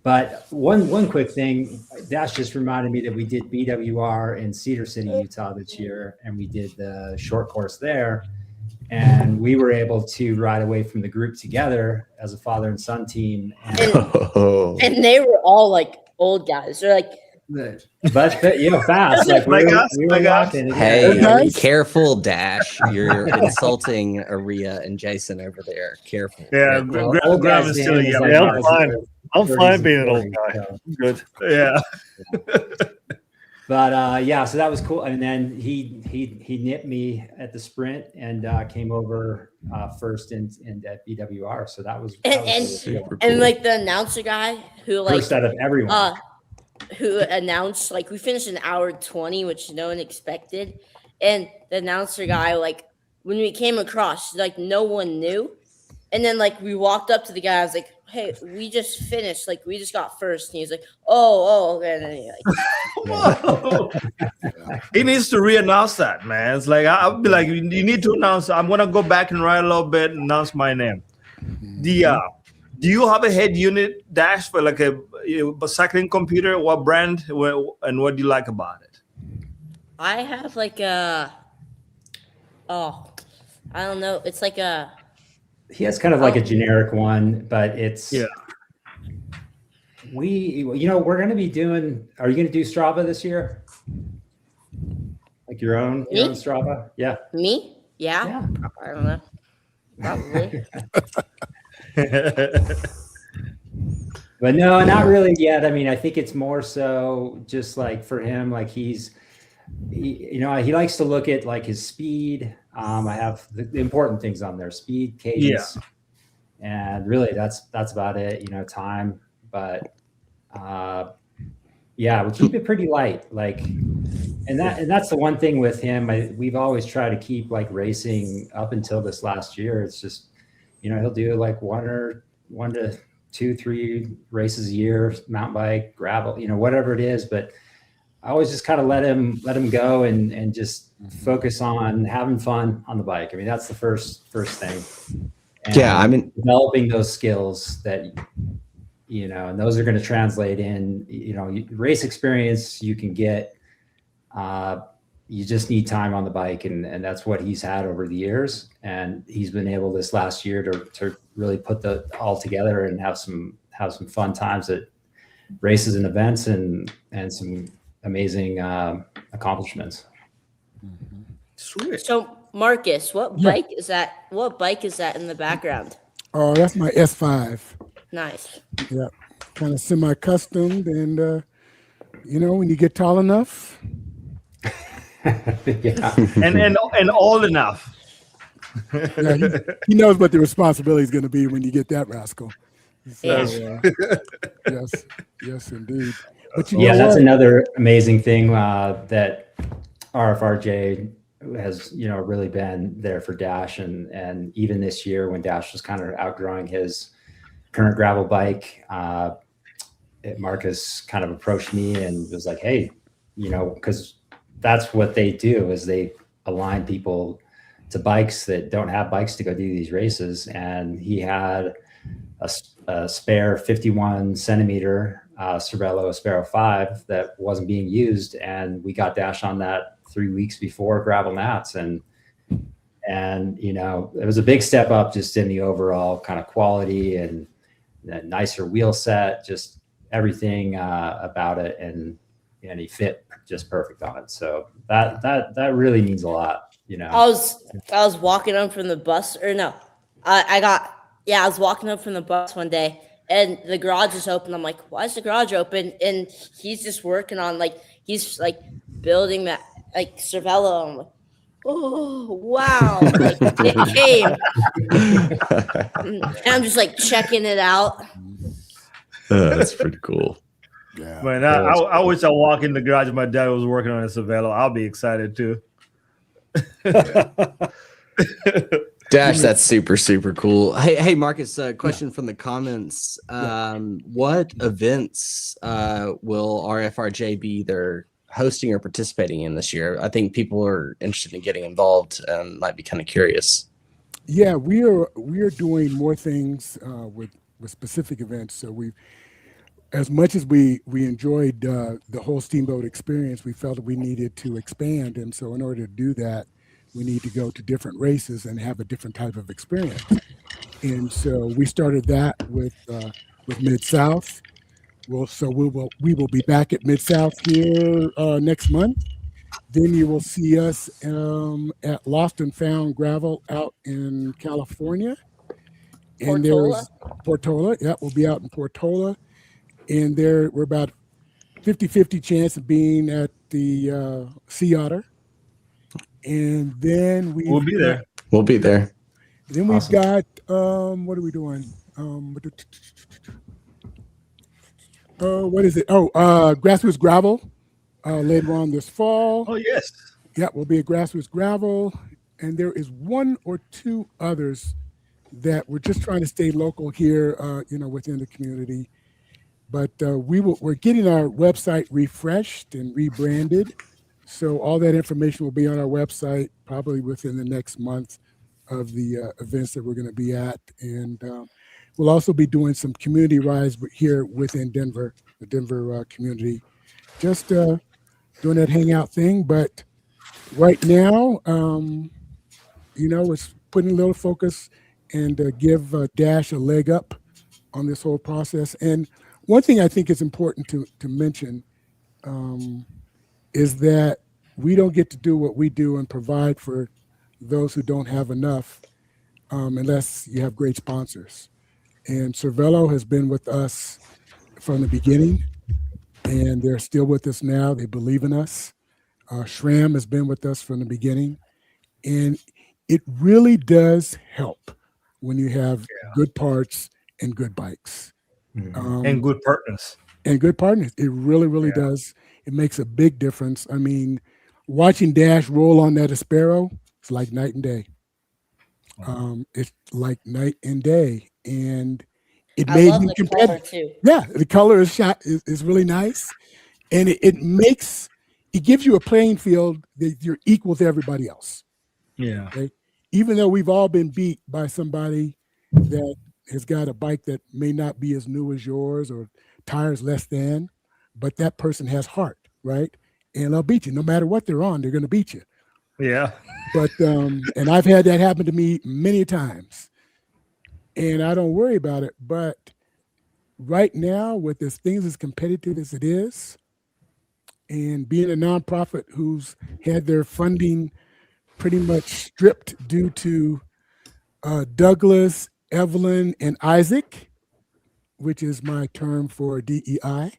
But one quick thing, Dash just reminded me that we did BWR in Cedar City, Utah this year, and we did the short course there. And we were able to ride away from the group together as a father and son team. And they were all like old guys. They're like, but fast. Like we were walking. Hey, careful, Dash. You're insulting Aria and Jason over there. Careful. Yeah, Graham is still young. Yeah, I'm fine. I'm fine being an old guy. I'm good. Yeah. But so that was cool. And then he nipped me at the sprint and came over first in at BWR. So that was super cool. And like the announcer guy who like first out of everyone. Who announced like we finished in hour 20, which no one expected. And the announcer guy, like when we came across, like no one knew. And then like we walked up to the guy, I was like, hey, we just finished, like we just got first. And he's like, oh, okay. And then he like he needs to re-announce that, man. It's like I'll be like, you need to announce. I'm gonna go back and write a little bit and announce my name. Do you have a head unit, Dash, for like a cycling computer? What brand and what do you like about it? I have like I don't know. It's like he has kind of like a generic one, but it's we're going to be doing. Are you going to do Strava this year? Like your own Strava? Yeah. Me? Yeah. I don't know. Probably. But no, not really yet. I mean, I think it's more so just like for him, like he likes to look at like his speed. I have the important things on there: speed, cadence, and really that's about it. Time. But we keep it pretty light. Like, and that's the one thing with him. We've always tried to keep like racing up until this last year. It's just he'll do like one to 2-3 races a year, mountain bike, gravel, whatever it is. But I always just kind of let him go and just focus on having fun on the bike. I mean, that's the first thing. And developing those skills that, and those are going to translate in, race experience you can get. You just need time on the bike, and that's what he's had over the years. And he's been able this last year to really put all together and have some fun times at races and events and some amazing accomplishments. Sweet. So Marcus, what bike is that? What bike is that in the background? Oh, that's my S5. Nice. Yeah, kind of semi-customed, and when you get tall enough. and old enough. Yeah, he knows what the responsibility is going to be when you get that rascal. So, yes, indeed. But that's another amazing thing that RFRJ has, really been there for Dash, and even this year when Dash was kind of outgrowing his current gravel bike, Marcus kind of approached me and was like, hey, because that's what they do is they align people to bikes that don't have bikes to go do these races. And he had a spare 51 centimeter Cervelo Aspero 5 that wasn't being used. And we got Dash on that 3 weeks before Gravel Nats. And it was a big step up just in the overall kind of quality and the nicer wheel set, just everything about it. And he fit just perfect on it. So that really means a lot, I was walking up from the bus, or no, I was walking up from the bus one day, and the garage is open. I'm like, why is the garage open? And he's just working on he's building that Cervelo. I'm like, oh wow, it came. And I'm just checking it out. That's pretty cool. Yeah. Man, I wish I walk in the garage and my dad was working on a Cervelo. I'll be excited too. Dash, that's super, super cool. Hey, Marcus, question from the comments. What events will RFRJ be either hosting or participating in this year? I think people are interested in getting involved and might be kind of curious. Yeah, we are doing more things with specific events. So we, as much as we enjoyed the whole Steamboat experience, we felt that we needed to expand. And so in order to do that, we need to go to different races and have a different type of experience. And so we started that with Mid-South. We will be back at Mid-South here next month. Then you will see us at Lost and Found Gravel out in California. And there's Portola. Yeah, we'll be out in Portola. And we're about 50-50 chance of being at the Sea Otter. And then we'll be there. We'll be there. Then we've got what are we doing? What is it? Grassroots Gravel later on this fall. Oh yes. Yeah, we'll be at Grassroots Gravel, and there is one or two others that we're just trying to stay local here, within the community. But we're getting our website refreshed and rebranded. So all that information will be on our website probably within the next month of the events that we're going to be at. And we'll also be doing some community rides here within Denver, the Denver community, just doing that hangout thing. But right now, it's putting a little focus and give Dash a leg up on this whole process. And one thing I think is important to mention is that we don't get to do what we do and provide for those who don't have enough unless you have great sponsors. And Cervelo has been with us from the beginning, and they're still with us now. They believe in us. SRAM has been with us from the beginning. And it really does help when you have good parts and good bikes. And good partners. And good partners. It really, really does. It makes a big difference. I mean, watching Dash roll on that Aspero, it's like night and day. It's like night and day. And it made me competitive. Too. Yeah, the color is really nice. And it gives you a playing field that you're equal to everybody else. Yeah. Okay? Even though we've all been beat by somebody that has got a bike that may not be as new as yours or tires less than, but that person has heart, right? And they'll beat you. No matter what they're on, they're going to beat you. Yeah. But, and I've had that happen to me many times. And I don't worry about it. But right now, with this things as competitive as it is, and being a nonprofit who's had their funding pretty much stripped due to Douglas, Evelyn, and Isaac, which is my term for DEI,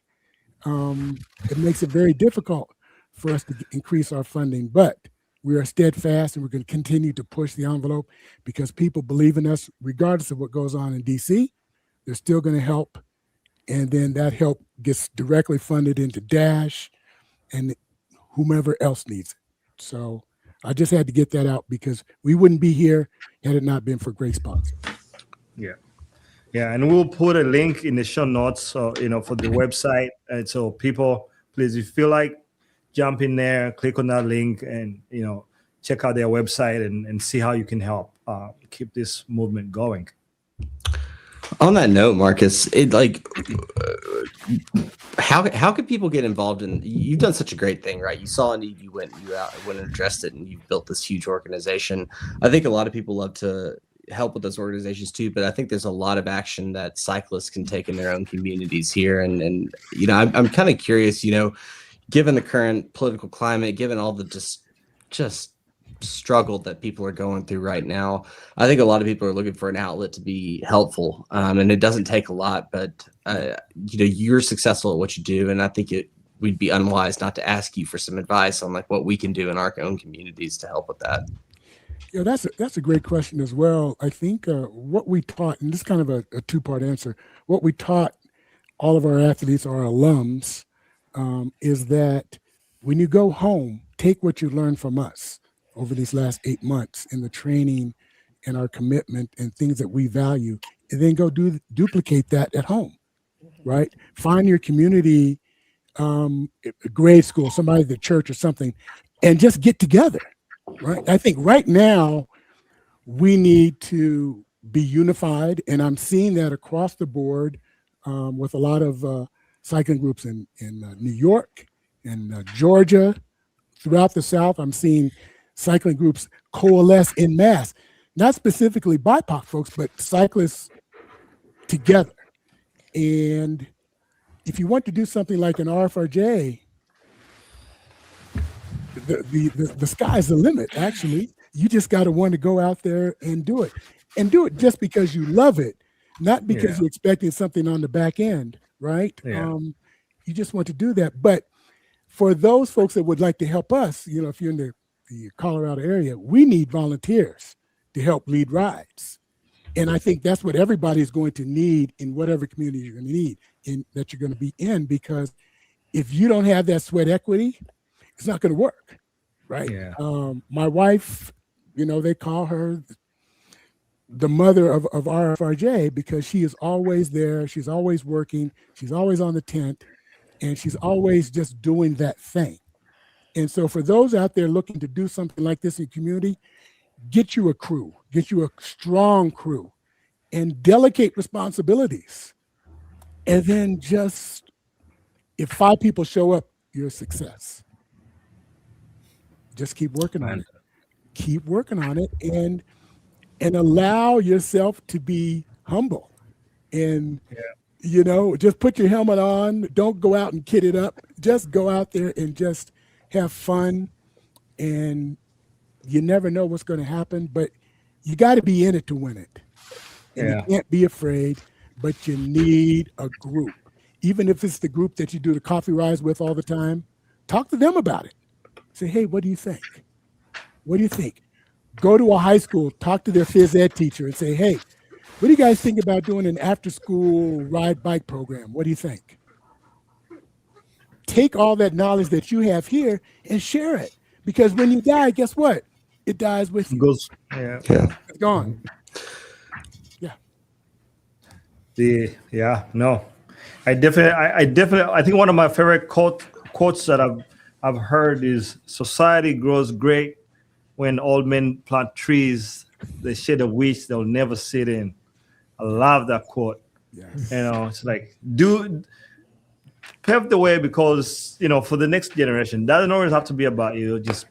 it makes it very difficult for us to increase our funding. But we are steadfast, and we're going to continue to push the envelope because people believe in us, regardless of what goes on in DC. They're still going to help, and then that help gets directly funded into Dash and whomever else needs it. So I just had to get that out because we wouldn't be here had it not been for great sponsors. Yeah. Yeah. And we'll put a link in the show notes, for the website. And so people, please, if you feel like, jump in there, click on that link and, check out their website and see how you can help keep this movement going. On that note, Marcus, how could people get involved in? You've done such a great thing, right? You saw a need, you went and addressed it, and you've built this huge organization. I think a lot of people love to help with those organizations too, but I think there's a lot of action that cyclists can take in their own communities here. And I'm kind of curious, given the current political climate, given all the just struggle that people are going through right now, I think a lot of people are looking for an outlet to be helpful. And it doesn't take a lot, but you're successful at what you do. And I think we'd be unwise not to ask you for some advice on what we can do in our own communities to help with that. Yeah, that's a great question as well. I think what we taught, and this is kind of a two-part answer, what we taught all of our athletes, our alums, is that when you go home, take what you learned from us over these last 8 months in the training and our commitment and things that we value, and then go duplicate that at home, right? Find your community, grade school, somebody at the church or something, and just get together, right? I think right now we need to be unified, and I'm seeing that across the board with a lot of cycling groups in New York and Georgia, throughout the South. I'm seeing cycling groups coalesce en masse, not specifically BIPOC folks, but cyclists together. And if you want to do something like an RFRJ, the sky's the limit, actually. You just got to want to go out there and do it. And do it just because you love it, not because you're expecting something on the back end, right? Yeah. You just want to do that. But for those folks that would like to help us, if you're in the Colorado area, we need volunteers to help lead rides. And I think that's what everybody is going to need in whatever community you're going to need, that you're going to be in, because if you don't have that sweat equity, it's not going to work, right? Yeah. My wife, they call her the mother of RFRJ because she is always there. She's always working. She's always on the tent, and she's always just doing that thing. And so for those out there looking to do something like this in community, get you a crew, get you a strong crew, and delegate responsibilities. And then just, if 5 people show up, you're a success. Just keep working on it. Keep working on it, and allow yourself to be humble. And, just put your helmet on. Don't go out and kid it up. Just go out there and just have fun. And you never know what's going to happen, but you got to be in it to win it. And you can't be afraid, but you need a group. Even if it's the group that you do the coffee rides with all the time, talk to them about it. Say, hey, what do you think? What do you think? Go to a high school, talk to their phys ed teacher and say, hey, what do you guys think about doing an after-school ride bike program? What do you think? Take all that knowledge that you have here and share it. Because when you die, guess what? It dies with you. It's gone. I think one of my favorite quotes that I've heard is, society grows great when old men plant trees, the shade of which they'll never sit in. I love that quote. Yes. It's like, pave the way, because for the next generation, doesn't always have to be about you. Just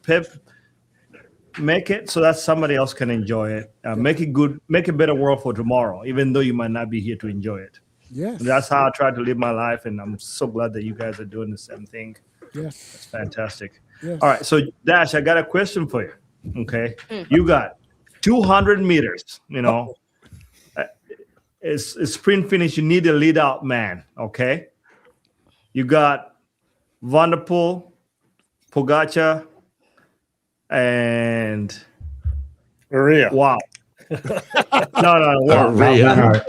make it so that somebody else can enjoy it. Make it good, make a better world for tomorrow, even though you might not be here to enjoy it. Yes. And that's how I try to live my life, and I'm so glad that you guys are doing the same thing. Yes. It's fantastic. Yes. All right, so Dash, I got a question for you. Okay, you got 200 meters. It's a sprint finish. You need a lead out man. Okay, you got Van der Poel, Pogacar, and Maria. Wow. No. Wow. Maria.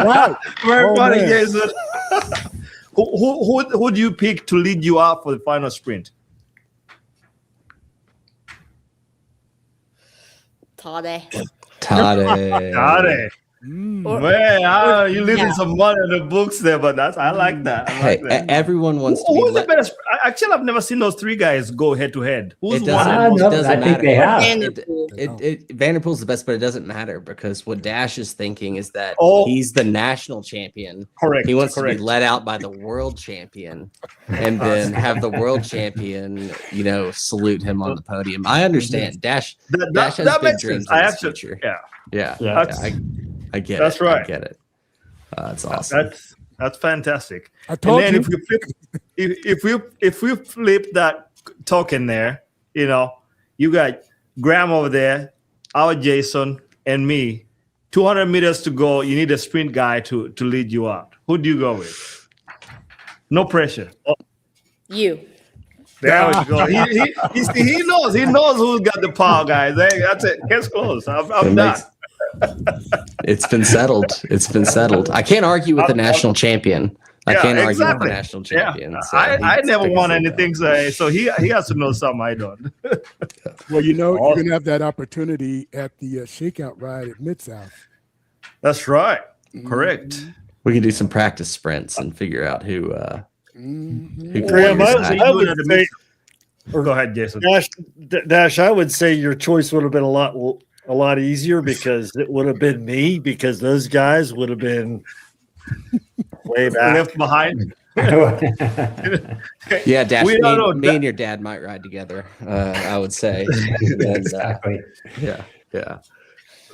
Wow. Very Oh, funny, man. Jason. Who do you pick to lead you out for the final sprint? Tade. Man, you leaving some money in the books there, but I like that. I like that. Everyone wants to be. Who's the better? Actually, I've never seen those 3 guys go head to head. Who's It one? doesn't I think they have. Van der Poel's the best, but it doesn't matter, because what Dash is thinking is that Oh. he's the national champion. Correct. He wants to correct. be let out by the world champion, and then have the world champion, salute him on the podium. I understand. Dash has that big makes dreams sense. in his future. Yeah. I get That's it. right. I get it. That's awesome. That's fantastic. I told And then you. if we flip that token there, you got Graham over there, our Jason, and me. 200 meters to go. You need a sprint guy to lead you out. Who do you go with? No pressure. You. There we go. He knows. He knows who's got the power, guys. Hey, that's it. Case closed. I'm done. It's been settled. I can't argue with the national champion. I can't argue with the exactly. national champion. Yeah. So I he's never picking won something anything, so he has to know something I don't. Well, you know, Awesome. you're gonna have that opportunity at the shakeout ride at Mid-South. That's right. Correct. Mhm. We can do some practice sprints and figure out who. Mhm. Graham, What I distance are you would doing at the say, Or go ahead, Jason. Dash, I would say your choice would have been a lot easier because it would have been me, because those guys would have been way back. Left behind. Yeah, Dash. We Me, don't know. me and your dad might ride together. I would say. And, Exactly. yeah.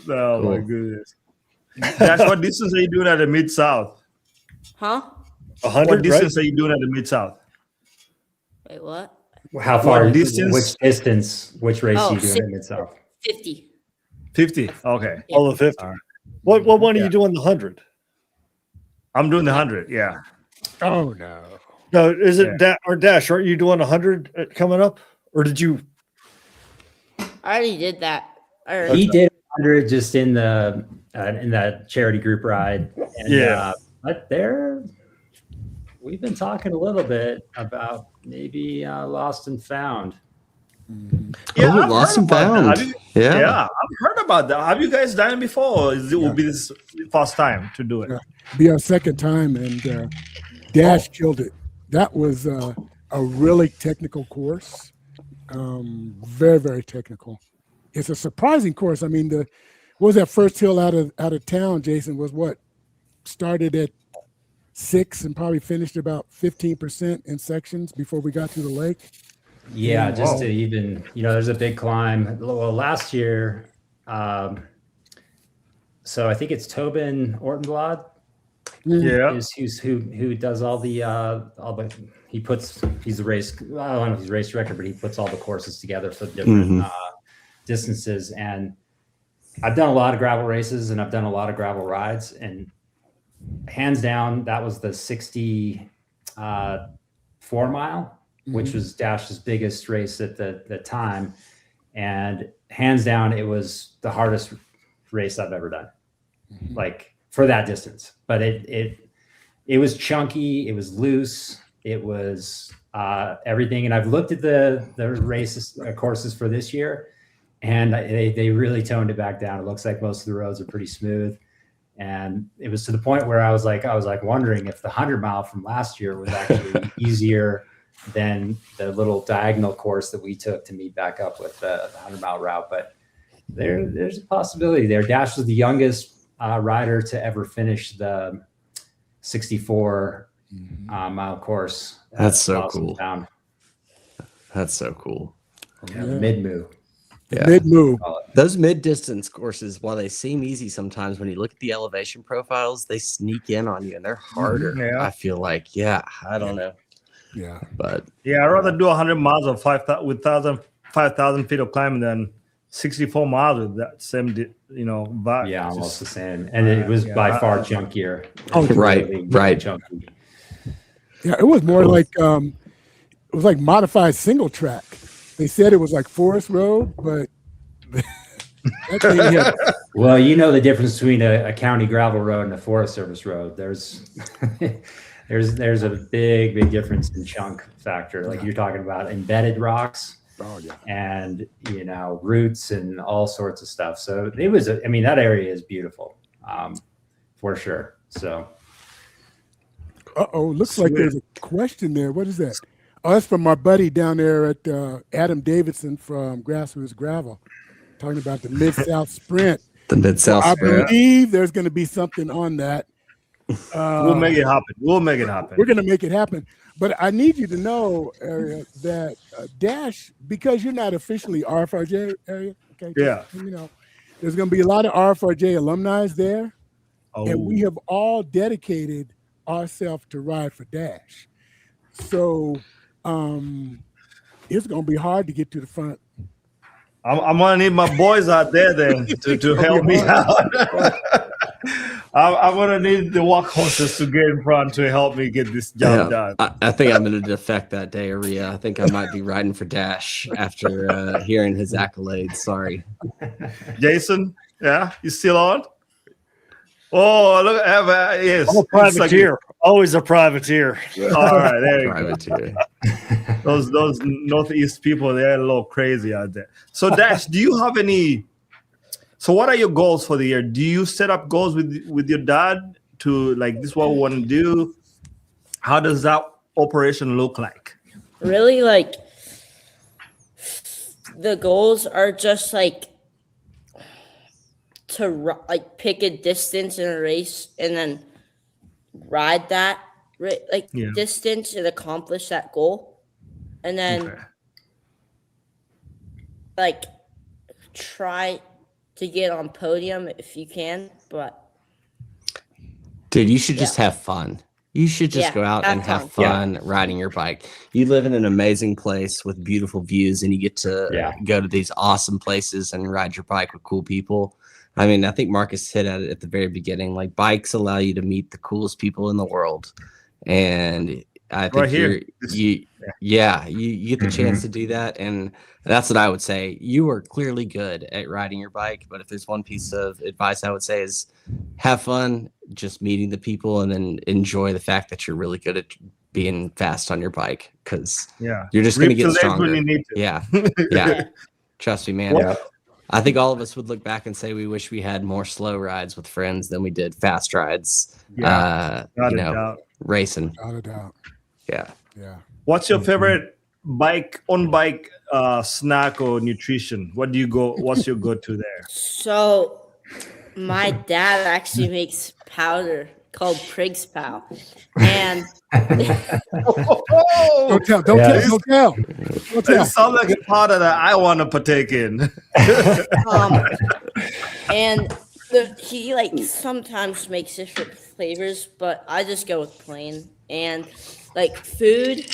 Oh my Cool. goodness. Dash, what distance are you doing at the Mid South? Huh? 100, What right? distance are you doing at the Mid South? Wait, what? How far? What distance? Which distance? Which race Oh, are you doing in Mid-South? 50. 50. Okay. All the 50. All right. What one are Yeah. you doing the 100? I'm doing the 100. Yeah. Oh no. No, is it Yeah. or Dash? Aren't you doing 100 coming up, or did you? I already did that. He did 100 just in that charity group ride. And, Yeah. but we've been talking a little bit about maybe lost and found. Yeah, Oh, I've lost heard and about that. found. Have you- Yeah. Yeah, I've heard about that. Have you guys done it before? Or will be this first time to do it? Yeah. Be our second time, and Dash killed it. That was a really technical course. Very, very technical. It's a surprising course. I mean, what was that first hill out of town, Jason, was what? Started at 6 and probably finished about 15% in sections before we got to the lake. Yeah, just Wow. to even, there's a big climb. Well, last year, so I think it's Tobin Ortenblad Yeah. is who does all the he's the race. I don't know if he's race record, but he puts all the courses together for different distances. And I've done a lot of gravel races and I've done a lot of gravel rides, and hands down, that was the 64 mile, which was Dash's biggest race at the time. And hands down, it was the hardest race I've ever done, like for that distance. But it was chunky, it was loose, it was everything. And I've looked at the races courses for this year, and they really toned it back down. It looks like most of the roads are pretty smooth. And it was to the point where I was wondering if the 100 mile from last year was actually easier than the little diagonal course that we took to meet back up with the 100 mile route. But there's a possibility there. Dash was the youngest rider to ever finish the 64 mile course. That's so Awesome cool. Town. That's so cool. Mid-move. Yeah. Mid-move. Those mid-distance courses, while they seem easy sometimes, when you look at the elevation profiles, they sneak in on you and they're harder. Yeah. I feel like, I don't know. Yeah. But Yeah, I'd rather do 100 miles of 5,000 feet of climbing than 64 miles with that same, vibe. Yeah, It's almost just- the same. And it was by far chunkier. Oh, right. Chunky. Yeah, it was more like it was like modified single track. They said it was like Forest Road, but that thing had, Well, you know the difference between a county gravel road and a Forest Service road. There's there's a big difference in chunk factor. Like you're talking about embedded rocks and roots and all sorts of stuff. So it was that area is beautiful, for sure. So looks like there's a question there. What is that? Oh, that's from my buddy down there at Adam Davidson from Grassroots Gravel, talking about the Mid-South Sprint. the Mid-South I Sprint. believe there's going to be something on that. We'll make it happen. We're going to make it happen. But I need you to know, Area, that Dash, because you're not officially RFRJ, Area, okay? Yeah. There's going to be a lot of RFRJ alumni there, Oh. and we have all dedicated ourselves to ride for Dash. So it's going to be hard to get to the front. I'm gonna need my boys out there then to help me out. I'm gonna need the workhorses to get in front to help me get this job done. I think I'm going to defect that day, Aria. I think I might be riding for Dash after hearing his accolades. Sorry. Jason, yeah, you still on? Oh, look, yes. I'm a privateer. Always a privateer. All right, there you go. Privateer. Those Northeast people, they're a little crazy out there. So, Dash, do you have any? So, what are your goals for the year? Do you set up goals with your dad to like this? Is what we want to do? How does that operation look like? Really, like the goals are just like to like pick a distance in a race and then ride that distance and accomplish that goal, and then like try to get on podium if you can. But dude, you should just have fun. You should just go out and have fun riding your bike. You live in an amazing place with beautiful views, and you get to go to these awesome places and ride your bike with cool people. I mean, I think Marcus hit at it at the very beginning. Like, bikes allow you to meet the coolest people in the world, and I think you get the chance to do that. And that's what I would say. You are clearly good at riding your bike, but if there's one piece of advice I would say is have fun just meeting the people, and then enjoy the fact that you're really good at being fast on your bike, because you're just going to get stronger. Yeah. Trust me, man. Yeah. I think all of us would look back and say we wish we had more slow rides with friends than we did fast rides. Racing. Without a doubt. Yeah. What's your favorite bike snack or nutrition? What's your go-to there? So my dad actually makes powder called Prig's Pow. And don't tell. It sounds like a powder that I want to partake in. And he like sometimes makes different flavors, but I just go with plain. And like food,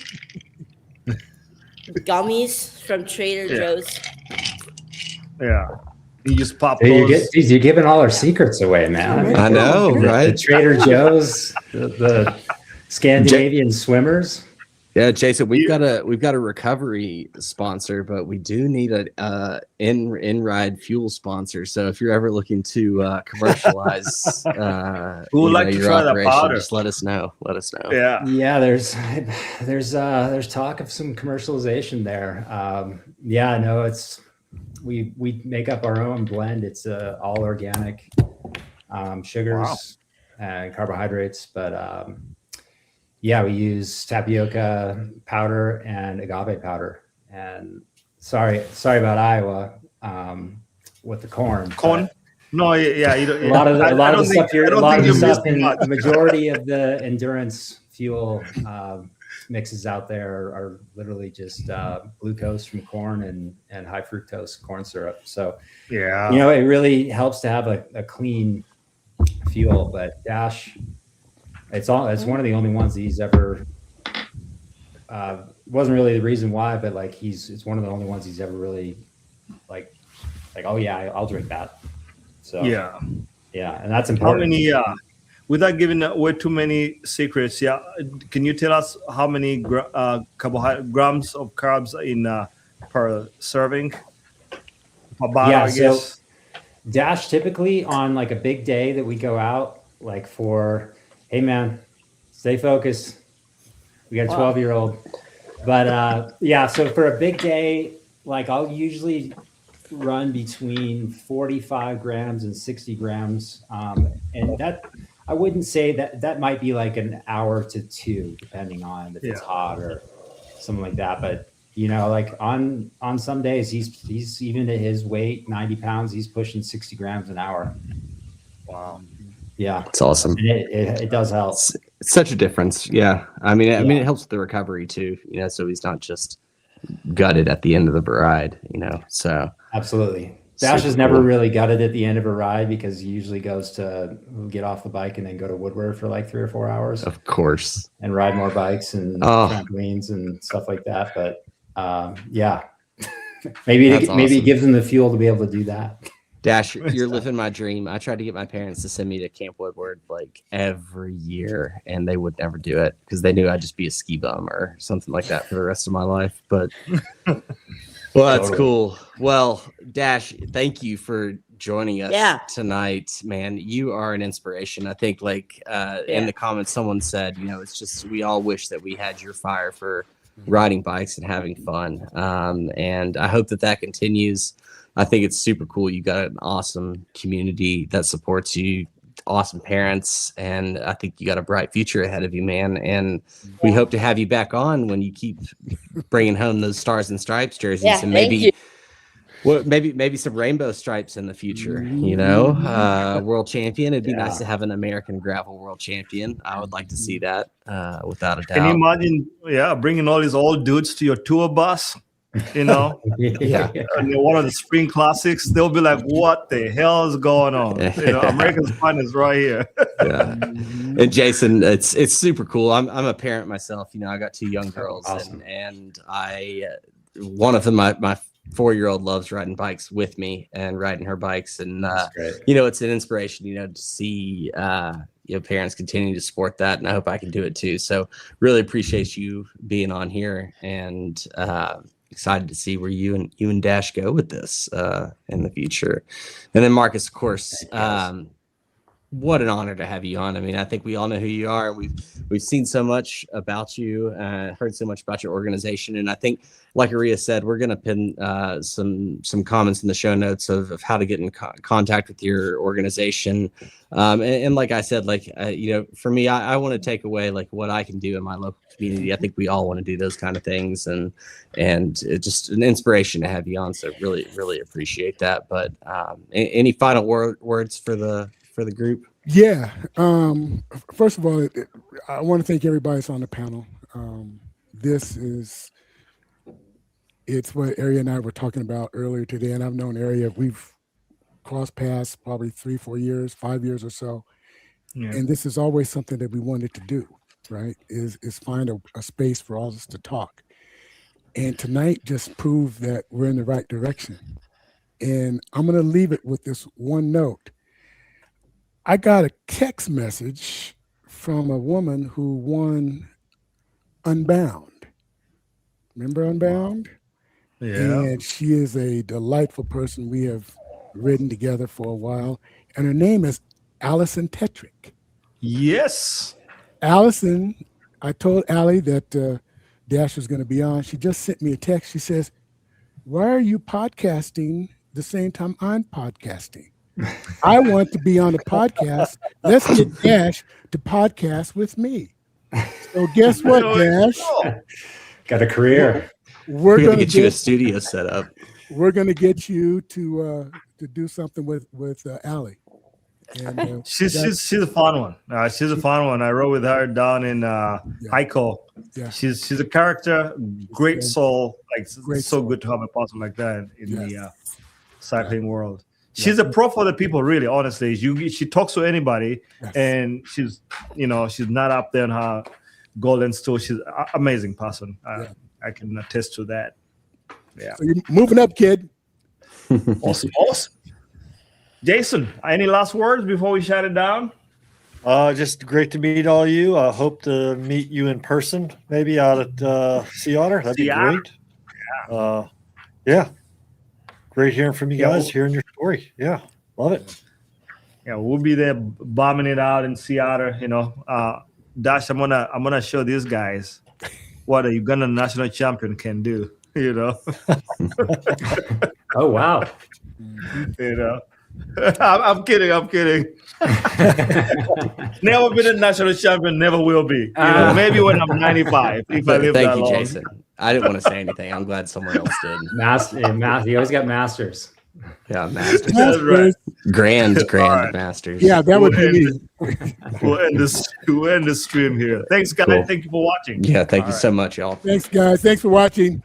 gummies from Trader Joe's. Yeah. You just pop those. You're giving all our secrets away, man. I know, right? The Trader Joe's, the Scandinavian swimmers. Yeah, Jason, we've got a recovery sponsor, but we do need a in-ride fuel sponsor. So if you're ever looking to commercialize, who would like to try that powder? Just let us know. Yeah. There's talk of some commercialization there. We make up our own blend. It's all organic sugars and carbohydrates, but we use tapioca powder and agave powder. And sorry about Iowa with the corn. No, yeah, you don't. A lot of the stuff in the majority of the endurance fuel mixes out there are literally just glucose from corn and high fructose corn syrup. So it really helps to have a clean fuel. But Dash, it's one of the only ones that he's ever wasn't really the reason why, but like it's one of the only ones he's ever really like I'll drink that. So and that's important. How many without giving away too many secrets, can you tell us how many grams of carbs in per serving? Per bottle, I guess. So Dash typically on like a big day that we go out, like for, hey man, stay focused. We got a 12-year-old. But so for a big day, like I'll usually run between 45 grams and 60 grams. And that, I wouldn't say that might be like an hour to two, depending on if it's hot or something like that. But like on some days, he's even at his weight, 90 pounds, he's pushing 60 grams an hour. Wow. Yeah. It's awesome. And it does help. It's such a difference. Yeah. I mean, it helps with the recovery too, so he's not just gutted at the end of the ride, so. Absolutely. Dash has never really gutted at the end of a ride because he usually goes to get off the bike and then go to Woodward for like 3 or 4 hours. Of course. And ride more bikes and trampolines and stuff like that. But maybe it gives him the fuel to be able to do that. Dash, you're living my dream. I tried to get my parents to send me to Camp Woodward like every year, and they would never do it because they knew I'd just be a ski bum or something like that for the rest of my life. But well, that's cool. Well, Dash, thank you for joining us tonight, man. You are an inspiration. I think in the comments, someone said, it's just, we all wish that we had your fire for riding bikes and having fun. And I hope that continues. I think it's super cool. You got an awesome community that supports you, awesome parents, and I think you got a bright future ahead of you, man. And we hope to have you back on when you keep bringing home those Stars and Stripes jerseys, and maybe some rainbow stripes in the future. World champion. It'd be nice to have an American gravel world champion. I would like to see that, without a doubt. Can you imagine? Bringing all these old dudes to your tour bus. And one of the spring classics, they'll be like, what the hell is going on? America's fun is right here. And Jason, it's super cool. I'm a parent myself. I got 2 young girls. Awesome. and one of them, my 4-year-old, loves riding bikes with me and riding her bikes, and it's an inspiration to see parents continue to support that, and I hope I can do it too. So really appreciate you being on here, and excited to see where you and Dash go with this in the future. And then Marcus, of course, what an honor to have you on. I mean, I think we all know who you are. We've seen so much about you, heard so much about your organization, and I think, like Aria said, we're going to pin some comments in the show notes of how to get in contact with your organization. And like I said, for me, I want to take away what I can do in my local community. I think we all want to do those kind of things, and it's just an inspiration to have you on. So really, really appreciate that. But any final words for the group? Yeah. First of all, I want to thank everybody that's on the panel. It's what Aria and I were talking about earlier today, and I've known Aria. We've crossed paths probably 3-4 years, 5 years or so. Yeah. And this is always something that we wanted to do, right? Is find a space for all of us to talk. And tonight just proved that we're in the right direction. And I'm going to leave it with this one note. I got a text message from a woman who won Unbound. Remember Unbound? Yeah. And she is a delightful person. We have ridden together for a while. And her name is Allison Tetrick. Yes. Allison, I told Allie that Dash was going to be on. She just sent me a text. She says, why are you podcasting the same time I'm podcasting? I want to be on a podcast. Let's get Dash to podcast with me. So guess what, Dash? Got a career. We're going to get you a studio set up. We're going to get you to do something with Allie. And, she's a fun one. She's a fun one. I rode with her down in Heiko. Yeah. She's a character, great soul. So good to have a person like that in the cycling world. She's a pro for the people, really. Honestly, she talks to anybody, and she's not up there on her golden stool. She's an amazing person. I can attest to that. Yeah. So you're moving up, kid. Awesome. Jason, any last words before we shut it down? Just great to meet all you. I hope to meet you in person, maybe out at Sea Otter. That'd be great. Yeah. Great hearing from you guys, hearing your story. Yeah, love it. Yeah, we'll be there bombing it out in Sea Otter. Dash, I'm gonna show these guys what a Ugandan national champion can do. Oh wow. I'm kidding. Never been a national champion, never will be. Maybe when I'm 95, if I live that long. Thank you, Jason. I didn't want to say anything. I'm glad someone else did. You always got masters. Yeah, masters. That's right. Grand masters. Yeah, that would be me. We'll end the stream here. Thanks, guys. Cool. Thank you for watching. Yeah, thank you so much, y'all. Thanks, guys. Thanks for watching.